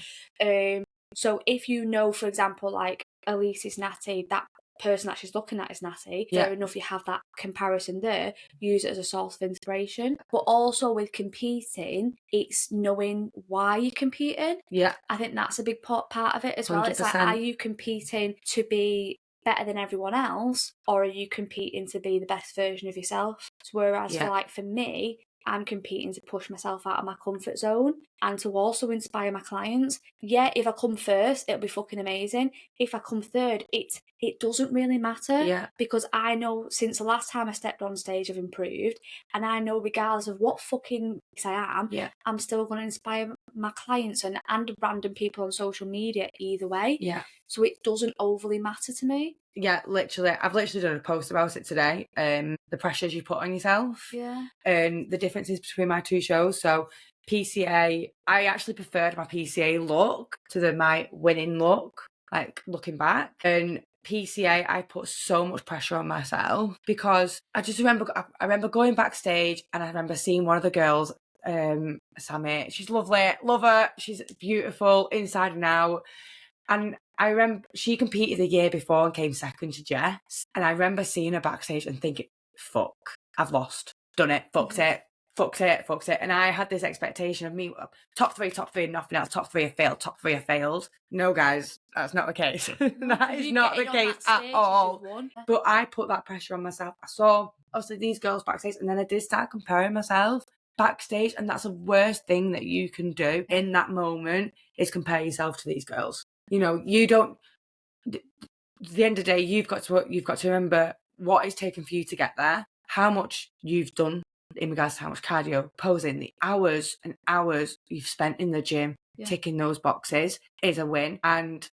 Speaker 1: So if you know, for example, Elise is natty, that person that she's looking at is natty, fair enough, you have that comparison there, use it as a source of inspiration. But also with competing, it's knowing why you're competing. I think that's a big part of it as well. 100%. It's like, are you competing to be better than everyone else, or are you competing to be the best version of yourself? Whereas for me, I'm competing to push myself out of my comfort zone and to also inspire my clients. If I come first, it'll be fucking amazing. If I come third, it doesn't really matter, because I know since the last time I stepped on stage I've improved, and I know regardless of what fucking I am, I'm still going to inspire my clients and random people on social media either way. So it doesn't overly matter to me.
Speaker 2: Literally. I've literally done a post about it today. The pressures you put on yourself. And the differences between my two shows. So PCA, I actually preferred my PCA look to my winning look, looking back. And PCA, I put so much pressure on myself, because I remember going backstage, and I remember seeing one of the girls, Sammy. She's lovely, love her. She's beautiful inside and out. And I remember she competed the year before and came second to Jess. And I remember seeing her backstage and thinking, fuck, I've lost. Done it. Fucked it. And I had this expectation of me, top three, nothing else. Top three have failed. No, guys, that's not the case. That is not the case at all. But I put that pressure on myself. I saw, obviously, these girls backstage, and then I did start comparing myself backstage. And that's the worst thing that you can do in that moment, is compare yourself to these girls. You don't. At the end of the day, you've got to remember what it's taken for you to get there, how much you've done in regards to how much cardio, posing, the hours and hours you've spent in the gym, ticking those boxes is a win. And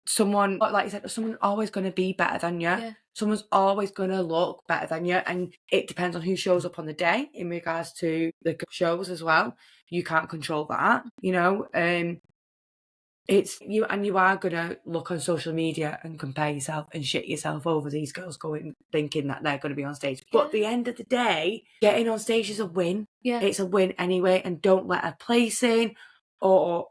Speaker 2: someone, like you said, someone's always going to be better than you. Someone's always going to look better than you, and it depends on who shows up on the day in regards to the shows as well. You can't control that, it's you, and you are gonna look on social media and compare yourself and shit yourself over these girls thinking that they're gonna be on stage. But at the end of the day, getting on stage is a win.
Speaker 1: Yeah.
Speaker 2: It's a win anyway, and don't let a placing or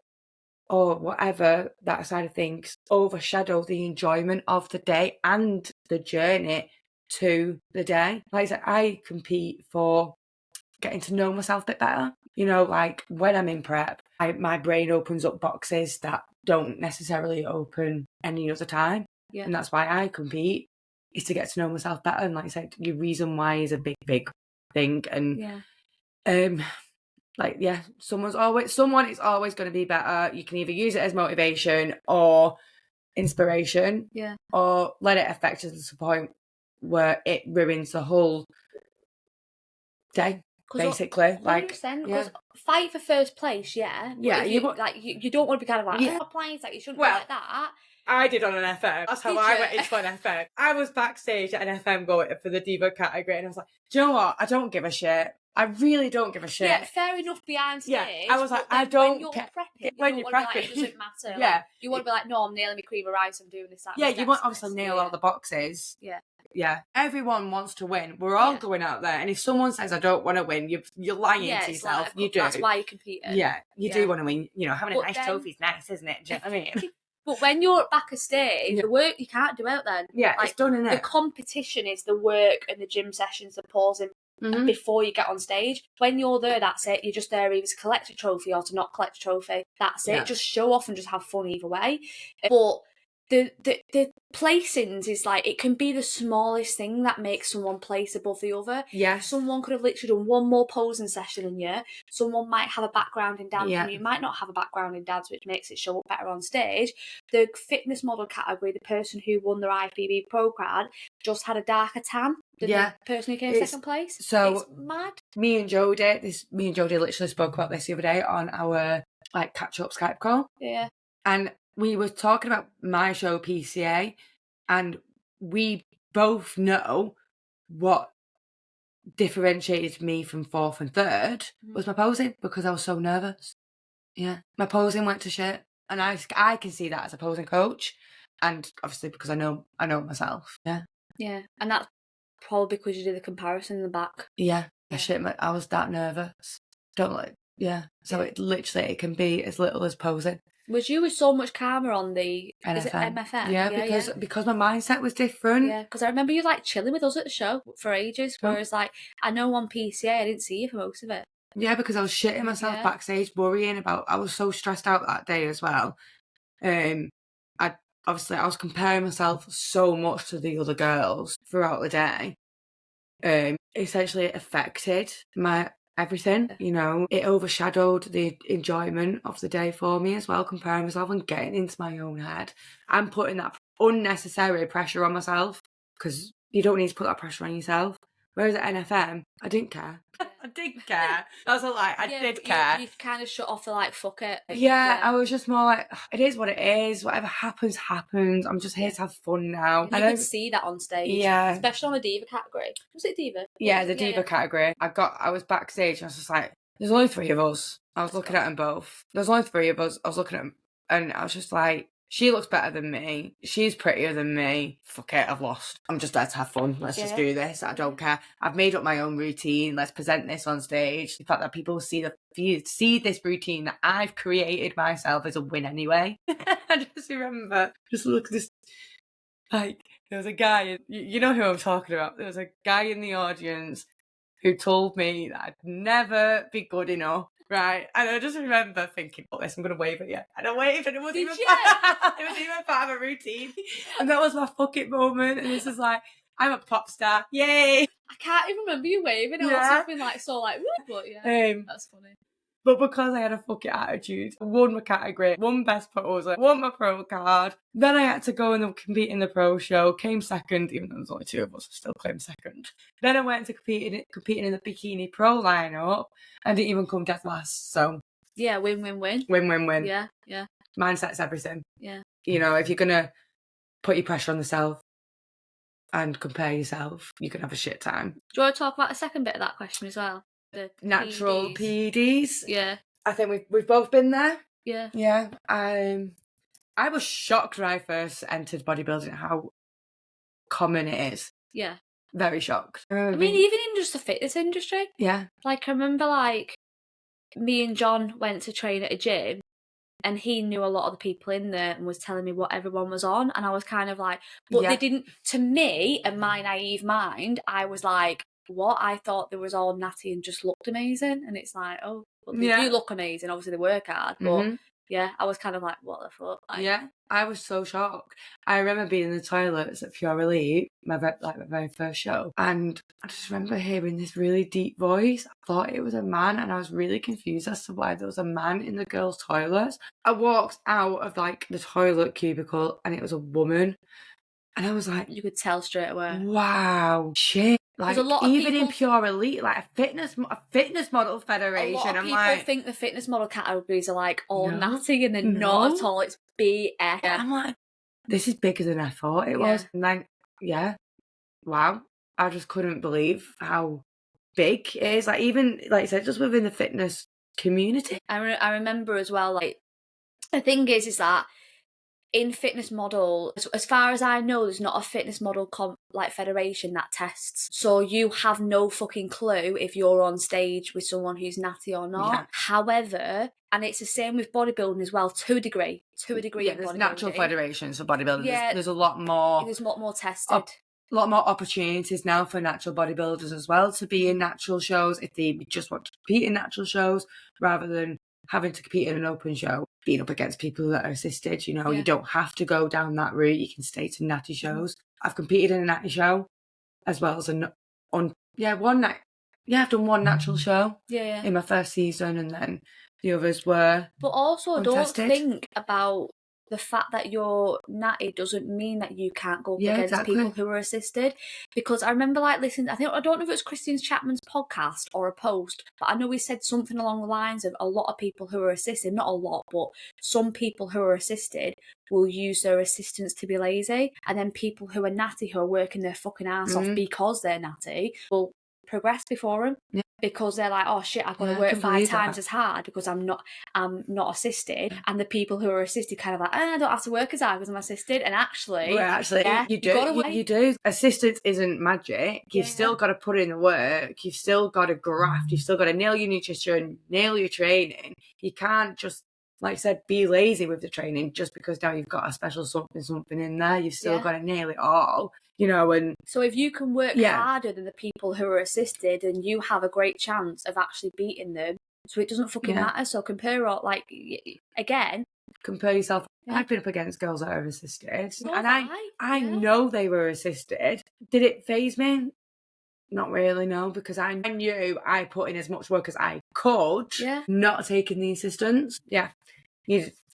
Speaker 2: whatever, that side of things, overshadow the enjoyment of the day and the journey to the day. Like I said, I compete for getting to know myself a bit better. You know, like when I'm in prep, my brain opens up boxes that don't necessarily open any other time.
Speaker 1: Yeah.
Speaker 2: And that's why I compete, is to get to know myself better. And like I said, your reason why is a big, big thing. And someone is always going to be better. You can either use it as motivation or inspiration, or let it affect us to the point where it ruins the whole day. Basically,
Speaker 1: 100%, because fight for first place, you don't want to be kind of like, place, like you shouldn't be like that.
Speaker 2: I did on an FM. That's how I went into an FM. I was backstage at an FM going for the diva category, and I was like, do you know what? I don't give a shit. I really don't give a shit.
Speaker 1: Yeah, fair enough behind stage.
Speaker 2: Yeah, I was like, I don't.
Speaker 1: When you're prepping, it doesn't matter.
Speaker 2: Yeah,
Speaker 1: like, you want to be like, no, I'm nailing my cream of rice. I'm doing this. That.
Speaker 2: Yeah, you want obviously nail all the boxes.
Speaker 1: Yeah.
Speaker 2: Yeah, everyone wants to win. We're all going out there, and if someone says I don't want to win, you're lying to yourself.
Speaker 1: Like,
Speaker 2: you do.
Speaker 1: That's why you're competing.
Speaker 2: Yeah, you do want to win. You know, having a nice trophy's nice, isn't it? Do you know what I mean?
Speaker 1: But when you're back a stage, the work you can't do out then.
Speaker 2: Yeah, like, it's done, innit?
Speaker 1: The competition is the work and the gym sessions, the pausing before you get on stage. When you're there, that's it. You're just there either to collect a trophy or to not collect a trophy. That's it. Yeah. Just show off and just have fun either way. But the placings is like, it can be the smallest thing that makes someone place above the other.
Speaker 2: Yeah.
Speaker 1: Someone could have literally done one more posing session than you. Someone might have a background in dance and you might not have a background in dance, which makes it show up better on stage. The fitness model category, the person who won their IFBB pro card just had a darker tan than the person who came second place.
Speaker 2: So
Speaker 1: it's mad.
Speaker 2: Me and Jodie literally spoke about this the other day on our catch-up Skype call.
Speaker 1: Yeah.
Speaker 2: And we were talking about my show PCA, and we both know what differentiated me from fourth and third was my posing, because I was so nervous. Yeah, my posing went to shit, and I can see that as a posing coach, and obviously because I know myself. Yeah. Yeah,
Speaker 1: and that's probably because you did the comparison in the back.
Speaker 2: Yeah, I was that nervous. So it can be as little as posing.
Speaker 1: Was you so much calmer on the MFM?
Speaker 2: Yeah, because my mindset was different.
Speaker 1: Yeah, because I remember you chilling with us at the show for ages. Whereas I know on PCA I didn't see you for most of it.
Speaker 2: Yeah, because I was shitting myself backstage, worrying about. I was so stressed out that day as well. I was comparing myself so much to the other girls throughout the day. Essentially, it affected my everything, you know. It overshadowed the enjoyment of the day for me as well, comparing myself and getting into my own head and putting that unnecessary pressure on myself, because you don't need to put that pressure on yourself. Whereas at NFM, I didn't care. I didn't care. That's a lie. I did care.
Speaker 1: You kind of shut off the fuck it.
Speaker 2: Yeah, I was just more like, it is what it is. Whatever happens, happens. I'm just here to have fun now.
Speaker 1: You could see that on stage.
Speaker 2: Yeah.
Speaker 1: Especially on the diva category. Was it diva?
Speaker 2: Yeah, the diva category. I was backstage and I was just like, there's only 3 of us. I was looking at them both. There's only 3 of us. I was looking at them and I was just like, she looks better than me. She's prettier than me. Fuck it, I've lost. I'm just there to have fun. Let's just do this. I don't care. I've made up my own routine. Let's present this on stage. The fact that people see this routine that I've created myself is a win anyway. I just remember, look at this. There was a guy, you know who I'm talking about. There was a guy in the audience who told me that I'd never be good enough. Right, and I just remember thinking, "Oh, this, I'm going to wave at you." And I waved, and it wasn't even part of a routine. And that was my fucking moment. And this is I'm a pop star, yay!
Speaker 1: I can't even remember you waving. It must have been but that's funny.
Speaker 2: But because I had a fucking attitude, I won my category, won best poser, won my pro card. Then I had to go and compete in the pro show, came second, even though there's only 2 of us, I still came second. Then I went to competing in the bikini pro lineup and didn't even come dead last. So
Speaker 1: yeah, win-win-win.
Speaker 2: Win-win-win.
Speaker 1: Yeah.
Speaker 2: Mindset's everything.
Speaker 1: Yeah.
Speaker 2: You know, if you're gonna put your pressure on yourself and compare yourself, you can have a shit time.
Speaker 1: Do you want to talk about the second bit of that question as well? The
Speaker 2: natural PEDs.
Speaker 1: Yeah.
Speaker 2: I think we've both been there.
Speaker 1: Yeah.
Speaker 2: Yeah. I was shocked when I first entered bodybuilding how common it is.
Speaker 1: Yeah.
Speaker 2: Very shocked.
Speaker 1: I mean, even in just the fitness industry.
Speaker 2: Yeah.
Speaker 1: Like, I remember, like, me and John went to train at a gym, and he knew a lot of the people in there and was telling me what everyone was on, and I was kind of like, but they didn't, to me, and my naive mind, I was like, what? I thought they was all natty and just looked amazing, and it's like, oh, well, they do look amazing, obviously they work hard, but yeah, I was kind of like, what the fuck? Like,
Speaker 2: yeah, I was so shocked. I remember being in the toilets at Pure Elite, my very first show, and I just remember hearing this really deep voice. I thought it was a man, and I was really confused as to why there was a man in the girls' toilets. I walked out of like the toilet cubicle, and it was a woman, and I was like,
Speaker 1: you could tell straight away.
Speaker 2: Wow, shit. Like,
Speaker 1: a lot of
Speaker 2: even
Speaker 1: people,
Speaker 2: in Pure Elite, like a fitness model federation,
Speaker 1: a lot of people think the fitness model categories are like all natty, and they're not at all. It's BS.
Speaker 2: I'm like, this is bigger than I thought it was. And then, wow. I just couldn't believe how big it is. Like, even, like I said, just within the fitness community.
Speaker 1: I remember as well, like, the thing is that in fitness model, as far as I know, there's not a fitness model federation that tests. So you have no fucking clue if you're on stage with someone who's natty or not. Yeah. However, and it's the same with bodybuilding as well, to a degree. Yeah,
Speaker 2: there's natural federations for bodybuilding. Yeah, there's a lot more.
Speaker 1: There's a lot more tested.
Speaker 2: A lot more opportunities now for natural bodybuilders as well to be in natural shows if they just want to compete in natural shows rather than having to compete in an open show, being up against people that are assisted. You know, you don't have to go down that route. You can stay to natty shows. I've competed in a natty show as well as one night. Yeah, I've done one natural show in my first season, and then the others were.
Speaker 1: But also,
Speaker 2: untested.
Speaker 1: Don't think about the fact that you're natty doesn't mean that you can't go up against people who are assisted. Because I remember listening, I don't know if it was Christine Chapman's podcast or a post, but I know he said something along the lines of a lot of people who are assisted, not a lot, but some people who are assisted will use their assistants to be lazy, and then people who are natty, who are working their fucking ass off because they're natty, will progress before them. Yeah. Because they're like, oh shit, I've got to work 5 times as hard because I'm not assisted. And the people who are assisted kind of like, I don't have to work as hard because I'm assisted. And actually,
Speaker 2: you do. You do. Assistance isn't magic. You've still got to put in the work. You've still got to graft. You've still got to nail your nutrition, nail your training. You can't just, like I said, be lazy with the training just because now you've got a special something in there. You've still got to nail it all. You know, and
Speaker 1: so if you can work harder than the people who are assisted, and you have a great chance of actually beating them. So it doesn't fucking matter. So compare
Speaker 2: yourself. I've been up against girls that are assisted, and I know they were assisted. Did it faze me? Not really, no, because I knew I put in as much work as I could. Not taking the assistance.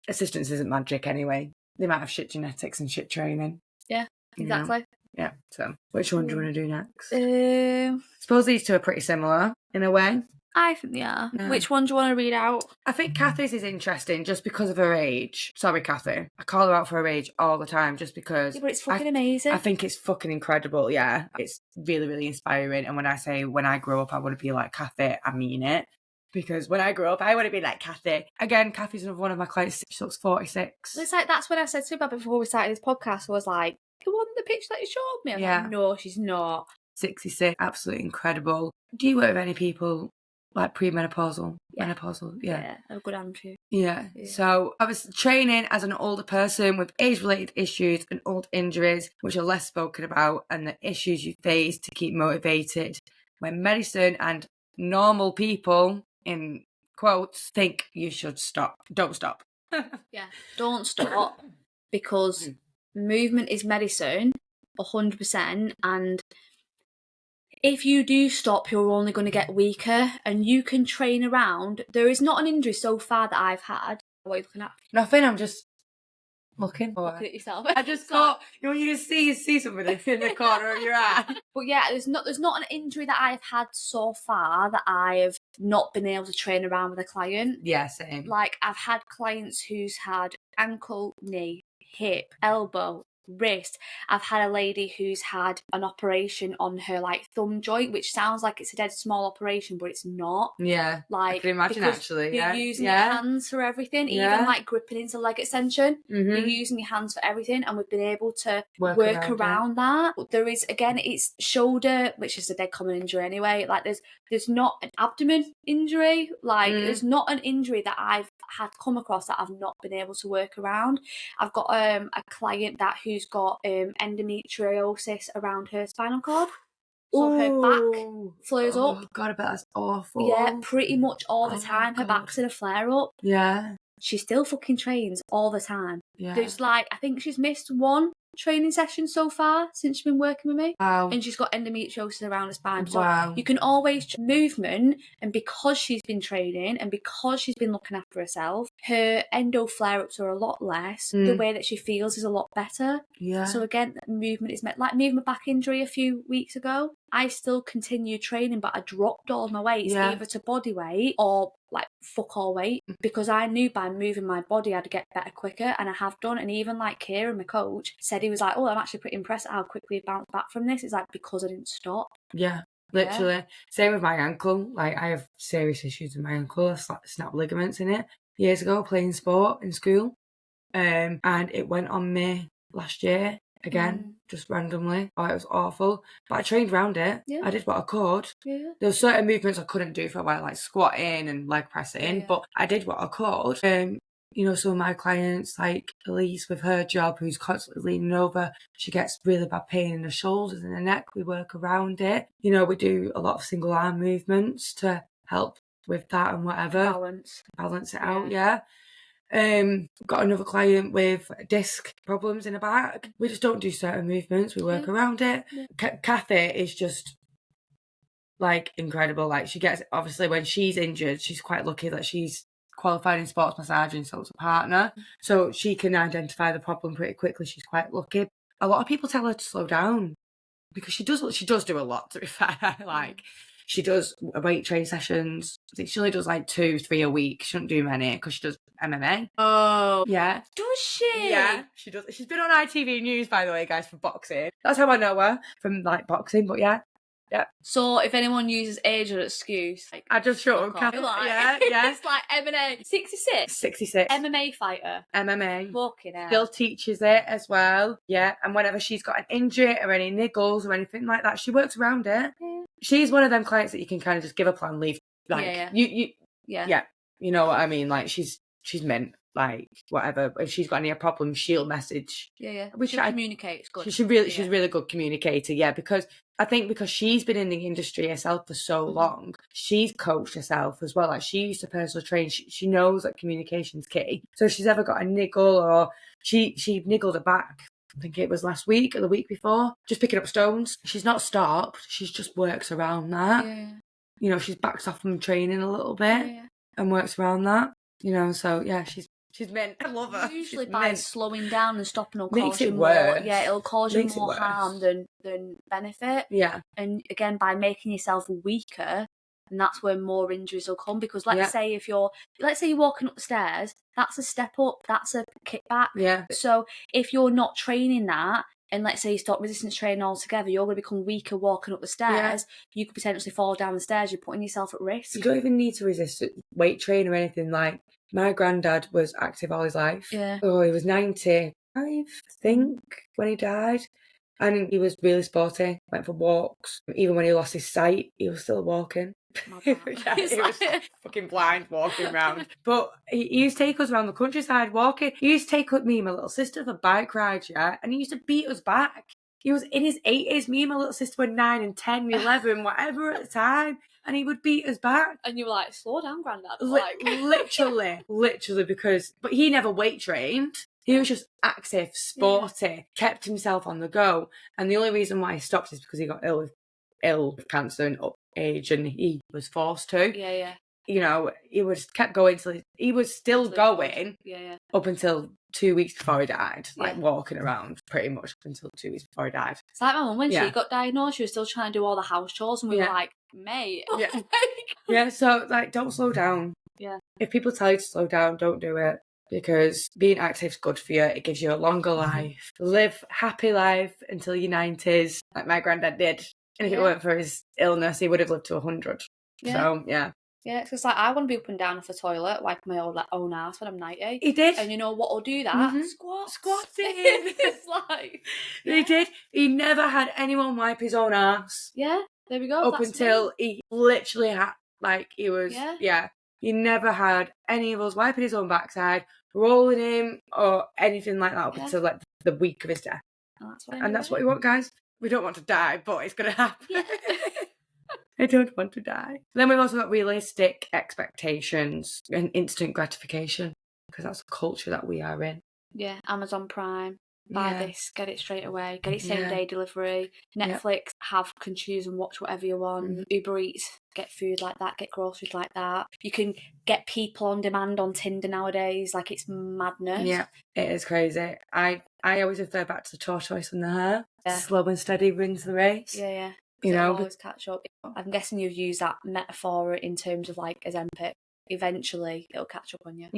Speaker 2: Assistance isn't magic anyway. They might have shit genetics and shit training.
Speaker 1: Yeah, exactly.
Speaker 2: You know? Yeah, so which one do you want to do next? I suppose these two are pretty similar in a way.
Speaker 1: I think they are. Yeah. Which one do you want to read out?
Speaker 2: I think Kathy's is interesting just because of her age. Sorry, Kathy. I call her out for her age all the time just because...
Speaker 1: Yeah, but it's fucking amazing.
Speaker 2: I think it's fucking incredible, yeah. It's really, really inspiring. And when I say when I grow up, I want to be like Kathy, I mean it. Because when I grow up, I want to be like Kathy. Again, Kathy's another one of my clients. She looks 46.
Speaker 1: It's like, that's when I said to her before we started this podcast, was like, the picture that you showed me? I was like, no, she's not.
Speaker 2: 66, absolutely incredible. Do you work with any people like premenopausal? Menopausal?
Speaker 1: Yeah, a good answer.
Speaker 2: Yeah. So I was training as an older person with age-related issues and old injuries, which are less spoken about, and the issues you face to keep motivated when medicine and normal people, in quotes, think you should stop. Don't stop.
Speaker 1: Don't stop, because movement is medicine, 100%, and if you do stop, you're only going to get weaker, and you can train around. There is not an injury so far that I've had. What are you looking at?
Speaker 2: Nothing, I'm just looking
Speaker 1: at yourself.
Speaker 2: I just thought, you just see somebody in the corner of your eye.
Speaker 1: But yeah, there's not an injury that I've had so far that I've not been able to train around with a client.
Speaker 2: Yeah, same.
Speaker 1: Like, I've had clients who's had ankle, knee, hip, elbow, wrist. I've had a lady who's had an operation on her like thumb joint, which sounds like it's a dead small operation, but it's not.
Speaker 2: Yeah,
Speaker 1: like
Speaker 2: I can imagine actually.
Speaker 1: You're
Speaker 2: Yeah,
Speaker 1: using your hands for everything, even like gripping into leg extension. You're using your hands for everything, and we've been able to work around that. But there is, again, it's shoulder, which is a dead common injury anyway. Like there's not an abdomen injury. Like there's not an injury that I've had come across that I've not been able to work around. I've got a client who's got endometriosis around her spinal cord. So her back flares up.
Speaker 2: Oh God, I bet that's awful.
Speaker 1: Yeah, pretty much all the time. Her back's in a flare up.
Speaker 2: Yeah.
Speaker 1: She still fucking trains all the time.
Speaker 2: Yeah.
Speaker 1: There's I think she's missed one training session so far since she's been working with me.
Speaker 2: Wow.
Speaker 1: And she's got endometriosis around her spine. So
Speaker 2: wow.
Speaker 1: you can always movement, and because she's been training and because she's been looking after herself, her endo flare-ups are a lot less. The way that she feels is a lot better.
Speaker 2: Yeah.
Speaker 1: So again, movement is like moving my back injury a few weeks ago. I still continue training, but I dropped all my weights either to body weight or like fuck all weight, because I knew by moving my body I'd get better quicker, and I have done. And even like Kieran, my coach, said he was like, "Oh, I'm actually pretty impressed at how quickly I bounced back from this." It's like because I didn't stop.
Speaker 2: Yeah, literally. Yeah. Same with my ankle. Like I have serious issues with my ankle. I snapped ligaments in it years ago playing sport in school, and it went on me last year. Again, just randomly. Oh, it was awful. But I trained around it. Yeah. I did what I could. Yeah. There were certain movements I couldn't do for a while, like squatting and leg pressing, yeah. But I did what I could. You know, some of my clients, like Elise with her job, who's constantly leaning over, she gets really bad pain in the shoulders and the neck. We work around it. You know, we do a lot of single arm movements to help with that and whatever. Balance it out, yeah. Got another client with disc problems in the back. We just don't do certain movements. We work around it. Yeah. Kathy is just like incredible. Like she gets, obviously when she's injured, she's quite lucky that she's qualified in sports massage and so it's a partner. So she can identify the problem pretty quickly. She's quite lucky. A lot of people tell her to slow down because she does do a lot, to be fair. Like she does weight training sessions. I think she only does like 2-3 a week. She doesn't do many because she does MMA.
Speaker 1: Oh.
Speaker 2: Yeah.
Speaker 1: Does she?
Speaker 2: Yeah, she does. She's been on ITV News, by the way, guys, for boxing. That's how I know her, from like boxing, but yeah. Yeah.
Speaker 1: So if anyone uses age as an excuse, like,
Speaker 2: I just shut up.
Speaker 1: Like,
Speaker 2: yeah.
Speaker 1: It's like MMA. 66?
Speaker 2: 66.
Speaker 1: MMA fighter.
Speaker 2: MMA.
Speaker 1: Fucking hell.
Speaker 2: Still teaches it as well. Yeah. And whenever she's got an injury or any niggles or anything like that, she works around it. Yeah. She's one of them clients that you can kind of just give a plan, leave. Like, yeah. You know what I mean? Like, she's mint. Like, whatever. If she's got any problems, she'll message.
Speaker 1: Yeah. She communicates good.
Speaker 2: She's a really good communicator, yeah, because I think because she's been in the industry herself for so long, she's coached herself as well. Like, she used to personal train. She knows that communication's key. So if she's ever got a niggle or she niggled her back, I think it was last week or the week before, just picking up stones. She's not stopped. She's just works around that. Yeah. You know, she's backs off from training a little bit and works around that. You know, so yeah, she's meant. I love her.
Speaker 1: Usually by slowing down and stopping will
Speaker 2: makes
Speaker 1: cause
Speaker 2: it
Speaker 1: you
Speaker 2: worse.
Speaker 1: more. Yeah, it'll cause you more harm than benefit.
Speaker 2: Yeah.
Speaker 1: And again, by making yourself weaker, and that's where more injuries will come. Because let's say you're walking up the stairs, that's a step up, that's a kickback.
Speaker 2: Yeah.
Speaker 1: So if you're not training that, and let's say you stop resistance training altogether, you're going to become weaker walking up the stairs. Yeah. You could potentially fall down the stairs. You're putting yourself at risk.
Speaker 2: You don't even need to resist weight train or anything. Like, my granddad was active all his life.
Speaker 1: Yeah.
Speaker 2: Oh, he was 95, I think, when he died. And he was really sporty, went for walks. Even when he lost his sight, he was still walking. He was fucking blind walking around. But he used to take us around the countryside walking. He used to take me and my little sister for bike rides, yeah? And he used to beat us back. He was in his 80s. Me and my little sister were 9 and 10 and 11, whatever at the time. And he would beat us back.
Speaker 1: And you were like, slow down, Grandad.
Speaker 2: Literally, because... But he never weight trained. He was just active, sporty, kept himself on the go. And the only reason why he stopped is because he got ill with cancer and up age, and he was forced to.
Speaker 1: Yeah.
Speaker 2: You know, he kept going till he was still going up until 2 weeks before he died. Like, walking around pretty much up until 2 weeks before he died.
Speaker 1: It's like my mum, when she got diagnosed, she was still trying to do all the house chores, and we were like, mate.
Speaker 2: Yeah. So, like, don't slow down.
Speaker 1: Yeah.
Speaker 2: If people tell you to slow down, don't do it. because being active is good for you. It gives you a longer life. Live happy life until your 90s, like my granddad did. And if it weren't for his illness, he would have lived to 100.
Speaker 1: Yeah.
Speaker 2: So, yeah.
Speaker 1: Yeah, it's just like I want to be up and down off the toilet, like my own ass when I'm 90.
Speaker 2: He did.
Speaker 1: And you know what will do that? Squats. It's like...
Speaker 2: He did. He never had anyone wipe his own ass.
Speaker 1: Yeah, there we go.
Speaker 2: Up until he literally had, like, he was, he never had any of us wiping his own backside, rolling him, or anything like that up until, like, the week of his death. And that's what we want, guys. We don't want to die, but it's going to happen. Yeah. I don't want to die. Then we've also got realistic expectations and instant gratification, because that's a culture that we are in.
Speaker 1: Yeah, Amazon Prime. Buy this, get it straight away, get it same day delivery. Netflix, can choose and watch whatever you want. Uber Eats, get food like that, get groceries like that. You can get people on demand on Tinder nowadays, like it's madness. Yeah,
Speaker 2: it is crazy. I always refer back to the tortoise and the hare. Yeah. Slow and steady wins the race.
Speaker 1: Yeah. You know, always catch up. I'm guessing you've used that metaphor in terms of like Ozempic. Eventually, it'll catch up on you.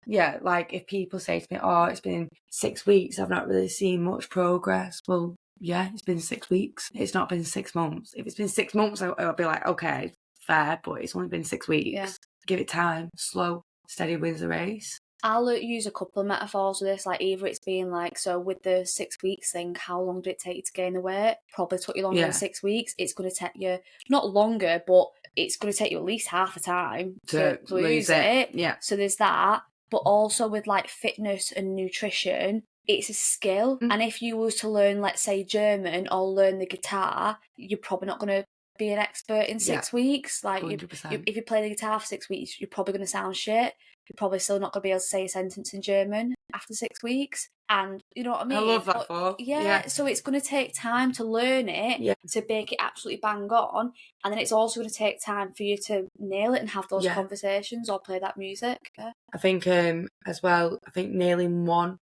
Speaker 2: Yeah, like if people say to me, oh, it's been 6 weeks, I've not really seen much progress. Well, yeah, it's been 6 weeks. It's not been 6 months. If it's been 6 months, I'll be like, okay, fair, but it's only been 6 weeks. Yeah. Give it time. Slow, steady wins the race.
Speaker 1: I'll use a couple of metaphors with this, like either it's being like, so with the 6 weeks thing, how long did it take you to gain the weight? Probably took you longer than 6 weeks. It's going to take you, not longer, but it's going to take you at least half the time to lose it.
Speaker 2: Yeah.
Speaker 1: So there's that. But also with like fitness and nutrition, it's a skill. And if you was to learn, let's say, German or learn the guitar, you're probably not going to be an expert in 6 weeks. Like if you play the guitar for 6 weeks, you're probably going to sound shit. You're probably still not going to be able to say a sentence in German after 6 weeks. And you know what I mean?
Speaker 2: I love that for.
Speaker 1: Yeah, so it's going to take time to learn it, to make it absolutely bang on. And then it's also going to take time for you to nail it and have those conversations or play that music. Yeah.
Speaker 2: I think as well, nailing one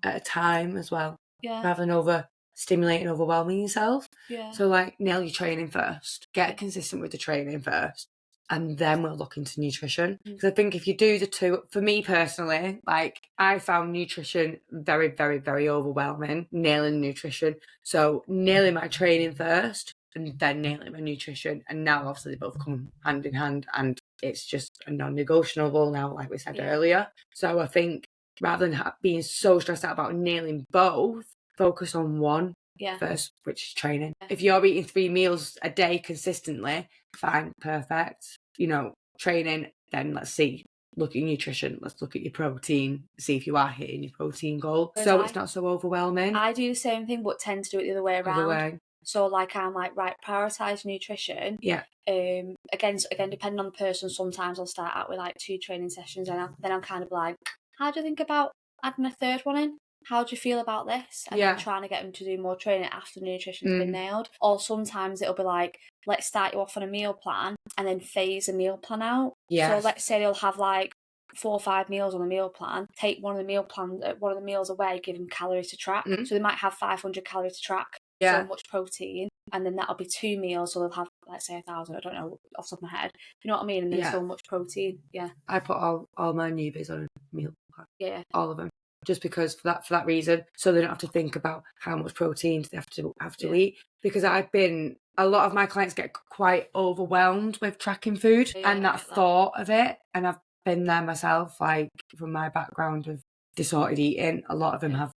Speaker 2: at a time as well.
Speaker 1: Yeah.
Speaker 2: Rather than stimulating, overwhelming yourself.
Speaker 1: Yeah.
Speaker 2: So like nail your training first. Get consistent with the training first. And then we'll look into nutrition. Because I think if you do the two, for me personally, like I found nutrition very, very, very overwhelming, nailing nutrition. So nailing my training first and then nailing my nutrition. And now obviously they both come hand in hand and it's just a non-negotiable now, like we said earlier. So I think rather than being so stressed out about nailing both, focus on one first, which is training. If you're eating 3 meals a day consistently, fine, perfect. You know, training, then look at your nutrition, let's look at your protein, see if you are hitting your protein goal. So it's not so overwhelming.
Speaker 1: I do the same thing, but tend to do it the other way around. So like I'm like, right, prioritise nutrition.
Speaker 2: Yeah.
Speaker 1: Again, depending on the person, sometimes I'll start out with like 2 training sessions and then I'm kind of like, how do you think about adding a third one in? How do you feel about this? And then trying to get them to do more training after nutrition's been nailed. Or sometimes it'll be like, let's start you off on a meal plan and then phase a meal plan out. So let's say they'll have like 4 or 5 meals on the meal plan. Take one of the meals away, give them calories to track. So they might have 500 calories to track. So much protein, and then that'll be 2 meals. So they'll have, let's say, 1,000. I don't know off the top of my head. You know what I mean? And then so much protein. Yeah.
Speaker 2: I put all my newbies on a meal plan.
Speaker 1: Yeah.
Speaker 2: All of them. Just because for that reason, so they don't have to think about how much protein they have to eat. Because a lot of my clients get quite overwhelmed with tracking food and that thought of it. And I've been there myself, like from my background of disordered eating, a lot of them have,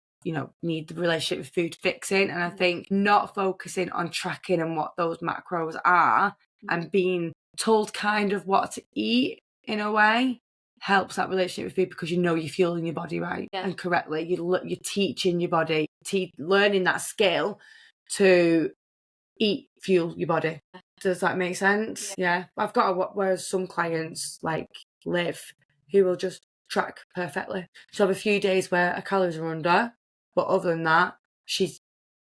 Speaker 2: need the relationship with food fixing. And I think not focusing on tracking and what those macros are and being told kind of what to eat in a way helps that relationship with food, because you're fueling your body right and correctly. You're teaching your body, learning that skill to fuel your body. Does that make sense? Yeah. I've got whereas some clients like Liv, who will just track perfectly. So have a few days where her calories are under, but other than that, she's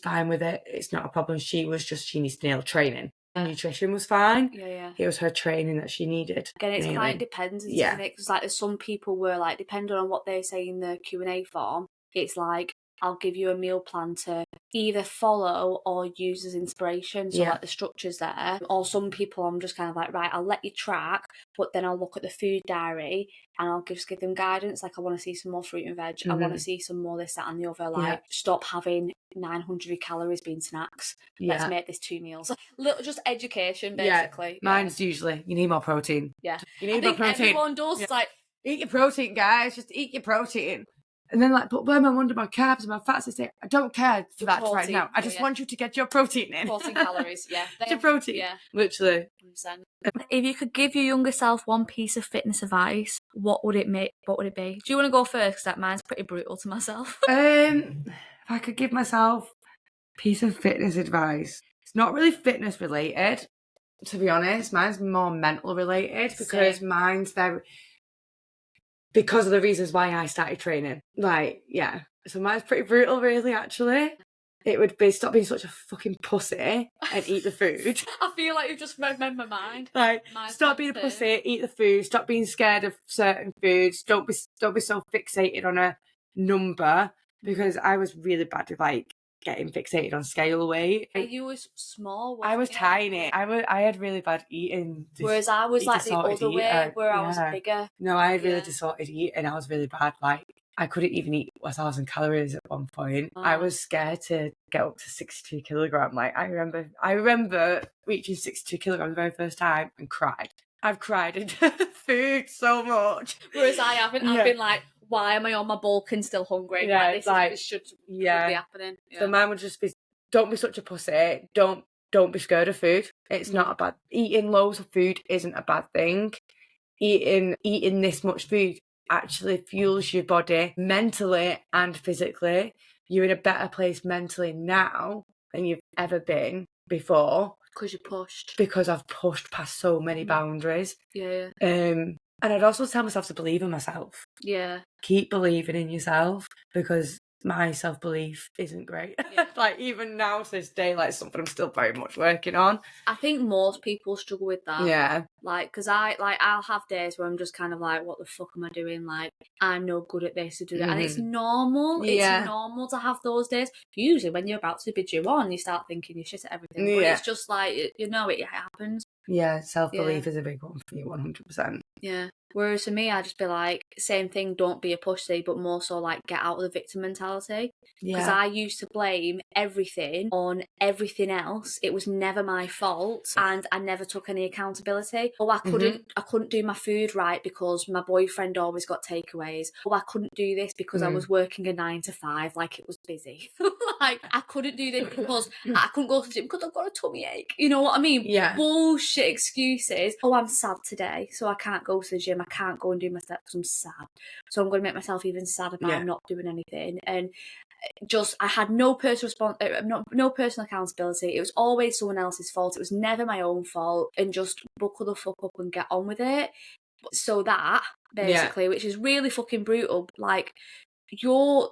Speaker 2: fine with it. It's not a problem. She needs to nail training. Nutrition was fine. It was her training that she needed.
Speaker 1: Again, it's quite dependent, isn't it? Because like there's some people where like depending on what they say in the Q&A form, it's like I'll give you a meal plan to either follow or use as inspiration. So like the structure's there. Or some people I'm just kind of like, right, I'll let you track, but then I'll look at the food diary and I'll just give them guidance. Like, I want to see some more fruit and veg. I want to see some more this, that and the other. Like, stop having 900 calories being snacks. Let's make this 2 meals. Little just education, basically.
Speaker 2: Mine's usually, you need more protein.
Speaker 1: Yeah.
Speaker 2: You need more protein.
Speaker 1: Everyone does. It's like,
Speaker 2: eat your protein, guys. Just eat your protein. And then like, but when I wonder about carbs and my fats, I say, I don't care for that protein, right now. I just want you to get your protein in.
Speaker 1: Protein calories,
Speaker 2: Your protein. Yeah. Literally.
Speaker 1: 100%. If you could give your younger self one piece of fitness advice, what would it be? Do you want to go first? Because that mine's pretty brutal to myself.
Speaker 2: If I could give myself a piece of fitness advice, it's not really fitness related, to be honest. Mine's more mental related because mine's very... because of the reasons why I started training. Like, yeah. So mine's pretty brutal, really, actually. It would be stop being such a fucking pussy and eat the food.
Speaker 1: I feel like you've just read my mind.
Speaker 2: Like, stop being a pussy, eat the food, stop being scared of certain foods, don't be so fixated on a number, because I was really bad with like getting fixated on scale weight.
Speaker 1: You was small.
Speaker 2: I was tiny. I had really bad eating.
Speaker 1: Whereas I was like the other way, where I was bigger.
Speaker 2: No, I had really disordered eating. I was really bad. Like, I couldn't even eat 1,000 calories at one point. I was scared to get up to 62 kilograms. Like, I remember reaching 62 kilograms the very first time and cried. I've cried into food so much.
Speaker 1: Whereas I haven't. I've been like, why am I on my bulk and still hungry?
Speaker 2: Yeah,
Speaker 1: this should be happening. Yeah.
Speaker 2: So mine would just be, don't be such a pussy. Don't be scared of food. It's not a bad... Eating loads of food isn't a bad thing. Eating this much food actually fuels your body mentally and physically. You're in a better place mentally now than you've ever been before.
Speaker 1: Because you pushed.
Speaker 2: Because I've pushed past so many boundaries.
Speaker 1: Yeah.
Speaker 2: And I'd also tell myself to believe in myself.
Speaker 1: Yeah.
Speaker 2: Keep believing in yourself, because my self-belief isn't great. Yeah. Like, even now to this day, like, something I'm still very much working on.
Speaker 1: I think most people struggle with that.
Speaker 2: Yeah.
Speaker 1: Like, because I'll have days where I'm just kind of like, what the fuck am I doing? Like, I'm no good at this, to do that. And it's normal. It's normal to have those days. Usually when you're about to be due on, you start thinking you're shit at everything. But it's just like, it happens.
Speaker 2: Yeah, self-belief is a big one for me, 100%.
Speaker 1: Yeah. Whereas for me, I'd just be like, same thing, don't be a pussy, but more so like get out of the victim mentality. Because I used to blame everything on everything else. It was never my fault, and I never took any accountability. Oh, I couldn't do my food right because my boyfriend always got takeaways. Oh, I couldn't do this because I was working a 9 to 5, like it was busy. Like, I couldn't do this because I couldn't go to the gym because I've got a tummy ache. You know what I mean?
Speaker 2: Yeah.
Speaker 1: Bullshit excuses. Oh, I'm sad today, so I can't go to the gym. I can't go and do my steps because I'm sad. So I'm going to make myself even sadder by not doing anything. And just, I had no personal no personal accountability. It was always someone else's fault. It was never my own fault. And just buckle the fuck up and get on with it. So that, basically, which is really fucking brutal, like, your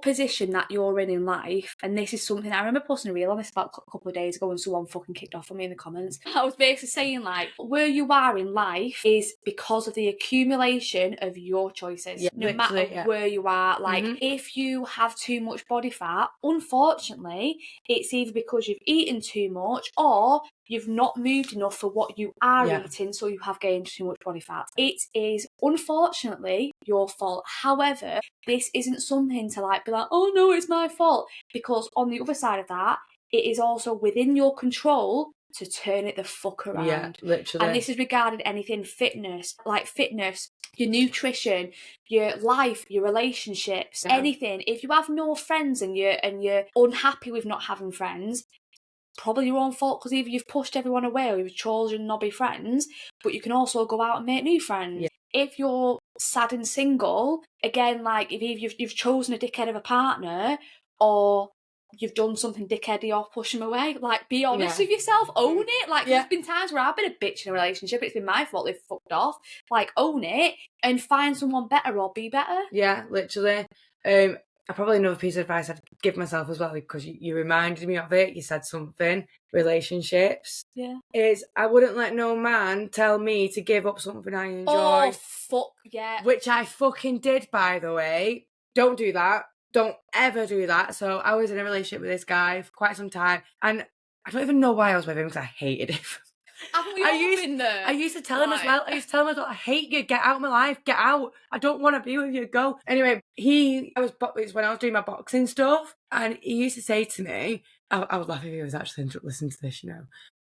Speaker 1: position that you're in life, and this is something I remember posting a reel on this about a couple of days ago, and someone fucking kicked off on me in the comments. I was basically saying, like, where you are in life is because of the accumulation of your choices, no matter where you are. Like, if you have too much body fat, unfortunately, it's either because you've eaten too much or you've not moved enough for what you are eating, so you have gained too much body fat. It is, unfortunately, your fault. However, this isn't something to like be like, oh no, it's my fault. Because on the other side of that, it is also within your control to turn it the fuck around.
Speaker 2: Yeah, literally.
Speaker 1: And this is regarding anything fitness, your nutrition, your life, your relationships, anything. If you have no friends and you're unhappy with not having friends, probably your own fault, because either you've pushed everyone away or you've chosen not be friends, but you can also go out and make new friends. Yeah. If you're sad and single, again, like, if you've chosen a dickhead of a partner, or you've done something dickheady or push them away, like, be honest with yourself, own it. Like, there's been times where I've been a bitch in a relationship, it's been my fault, they've fucked off. Like, own it and find someone better or be better.
Speaker 2: Yeah, literally. Probably another piece of advice I'd give myself as well, because you reminded me of it, you said something, relationships.
Speaker 1: Yeah.
Speaker 2: Is, I wouldn't let no man tell me to give up something I enjoy.
Speaker 1: Oh, fuck, yeah.
Speaker 2: Which I fucking did, by the way. Don't do that. don't ever do that. So I was in a relationship with this guy for quite some time, and I don't even know why I was with him because I hated him.
Speaker 1: Haven't we all been there?
Speaker 2: I used to tell him as well. I used to tell him as well, I hate you. Get out of my life. Get out. I don't want to be with you. Go. Anyway, it's when I was doing my boxing stuff, and he used to say to me, I would laugh if he was actually listening to this,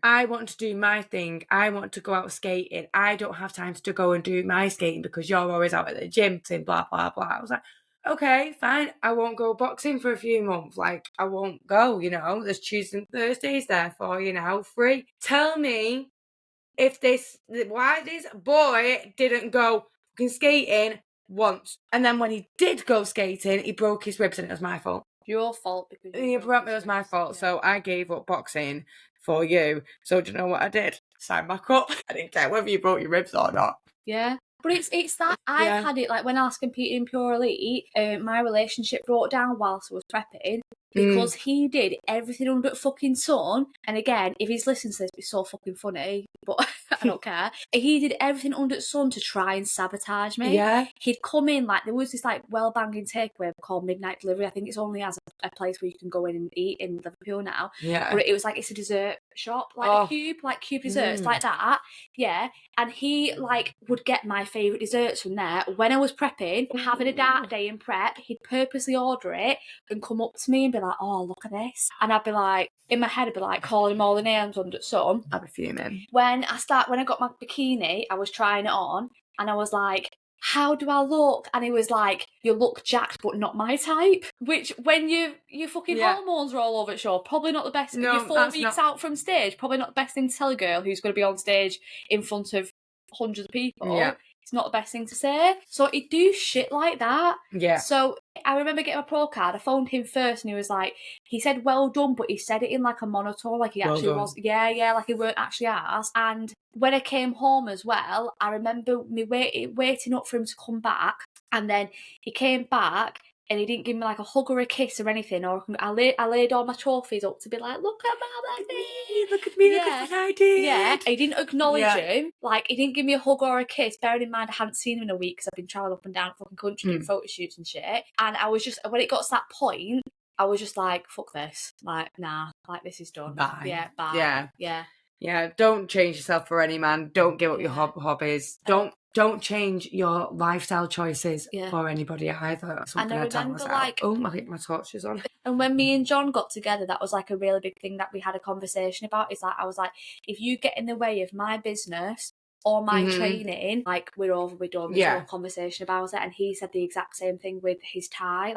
Speaker 2: I want to do my thing. I want to go out skating. I don't have time to go and do my skating because you're always out at the gym saying blah, blah, blah. I was like, okay, fine. I won't go boxing for a few months. Like, I won't go, There's Tuesdays and Thursdays there for you now, free. Tell me why this boy didn't go fucking skating once. And then when he did go skating, he broke his ribs and it was my fault.
Speaker 1: Your fault because
Speaker 2: it was my fault. Yeah. So I gave up boxing for you. So do you know what I did? Sign back up. I didn't care whether you broke your ribs or not.
Speaker 1: Yeah. But it's that I've had it like when I was competing in Pure Elite, my relationship broke down whilst I was prepping because he did everything under the fucking sun. And again, if he's listening to this, it's so fucking funny, but I don't care. He did everything under the sun to try and sabotage me.
Speaker 2: Yeah.
Speaker 1: He'd come in, like, there was this like well-banging takeaway called Midnight Delivery. I think it's only as a place where you can go in and eat in Liverpool now.
Speaker 2: Yeah.
Speaker 1: But it was like, it's a dessert shop, like a cube desserts, like that. Yeah. And he like would get my favourite desserts from there. When I was prepping, having a dark day in prep, he'd purposely order it and come up to me and be like, oh, look at this. And I'd be like, in my head, I'd be like calling him all the names under the sun.
Speaker 2: I'd be fuming.
Speaker 1: When I got my bikini, I was trying it on and I was like, how do I look? And he was like, you look jacked, but not my type. Which, when your fucking hormones are all over the show, probably not the best.
Speaker 2: No,
Speaker 1: you're 4 weeks out from stage, probably not the best thing to tell a girl who's going to be on stage in front of hundreds of people.
Speaker 2: Yeah.
Speaker 1: It's not the best thing to say. So he'd do shit like that.
Speaker 2: Yeah.
Speaker 1: So I remember getting my pro card. I phoned him first and he was like, he said well done, but he said it in like a monotone, like he actually was. Yeah, like he weren't actually asked. And when I came home as well, I remember me waiting up for him to come back. And then he came back and he didn't give me like a hug or a kiss or anything. Or I laid all my trophies up to be like, look at me, look at what I did. Yeah, he didn't acknowledge him. Like, he didn't give me a hug or a kiss. Bearing in mind, I hadn't seen him in a week because I've been travelling up and down the fucking country doing photo shoots and shit. And I was just, when it got to that point, I was just like, fuck this. Like, nah, like, this is done.
Speaker 2: Bye.
Speaker 1: Yeah, bye. Yeah.
Speaker 2: Don't change yourself for any man. Don't give up your hobbies. Don't change your lifestyle choices for anybody either.
Speaker 1: And I remember, like,
Speaker 2: I think my torch is on.
Speaker 1: And when me and John got together, that was like a really big thing that we had a conversation about. Is like, I was like, if you get in the way of my business or my training, like, we're done. There's no conversation about it. And he said the exact same thing with his Thai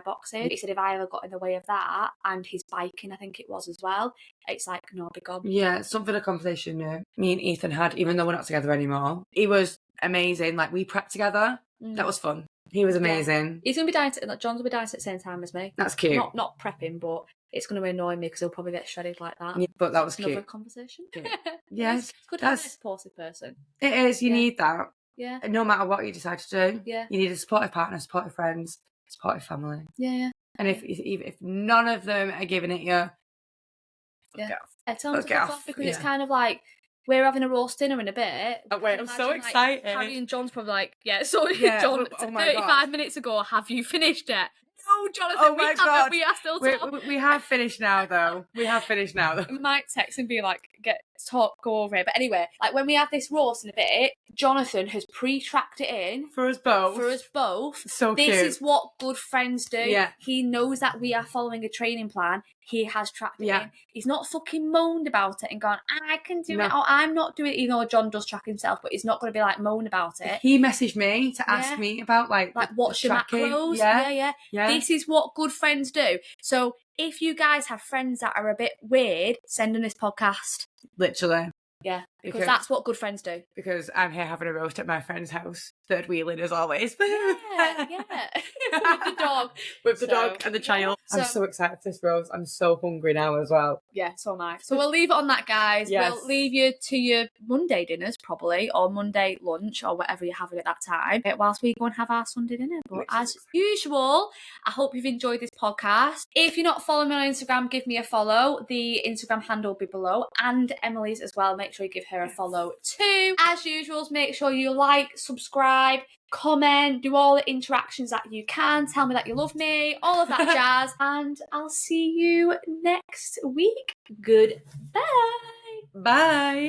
Speaker 1: boxing. He said if I ever got in the way of that, and his biking, I think it was as well, it's like, no, be gone.
Speaker 2: Yeah, something a conversation me and Ethan had, even though we're not together anymore. He was amazing. Like, we prepped together. That was fun. He was amazing.
Speaker 1: He's gonna be dying. John's gonna be dying at the same time as me.
Speaker 2: That's cute.
Speaker 1: Not prepping, but it's gonna annoy me because he'll probably get shredded like that.
Speaker 2: Yeah, but that was cute.
Speaker 1: Another conversation.
Speaker 2: Yes,
Speaker 1: it's good to have a supportive person.
Speaker 2: It is. You need that.
Speaker 1: Yeah.
Speaker 2: And no matter what you decide to do,
Speaker 1: you
Speaker 2: need a supportive partner, supportive friends, supportive family.
Speaker 1: Yeah.
Speaker 2: And if none of them are giving it you,
Speaker 1: tell them to fuck off because it's kind of like, we're having a roast dinner in a bit.
Speaker 2: Oh, wait, I'm so excited.
Speaker 1: Harry and John's probably like, John, 35 minutes ago, have you finished it? No, Jonathan, we are still talking.
Speaker 2: We have finished now, though. We
Speaker 1: might text and be like, go over it. But anyway, like, when we have this roast in a bit, Jonathan has pre-tracked it in.
Speaker 2: For us both. So
Speaker 1: this
Speaker 2: cute.
Speaker 1: This is what good friends do.
Speaker 2: Yeah.
Speaker 1: He knows that we are following a training plan. He has tracked it in. He's not fucking moaned about it and gone, I can do it, or I'm not doing it, even though John does track himself, but he's not going to be like moan about it.
Speaker 2: He messaged me to ask me about like
Speaker 1: what's your macros? Yeah. This is what good friends do. So if you guys have friends that are a bit weird, send them this podcast.
Speaker 2: Literally.
Speaker 1: Yeah, because that's what good friends do.
Speaker 2: Because I'm here having a roast at my friend's house, third wheeling as always.
Speaker 1: Yeah.
Speaker 2: With the dog and the child. I'm so excited for this roast. I'm so hungry now as well.
Speaker 1: Yeah, so am I. So we'll leave it on that, guys. Yes. We'll leave you to your Monday dinners, probably, or Monday lunch, or whatever you're having at that time, whilst we go and have our Sunday dinner. But as usual, I hope you've enjoyed this podcast. If you're not following me on Instagram, give me a follow. The Instagram handle will be below, and Emily's as well. Make sure you give her a follow too. As usual, make sure you like, subscribe, comment, do all the interactions that you can, tell me that you love me, all of that jazz, and I'll see you next week. Goodbye.
Speaker 2: Bye.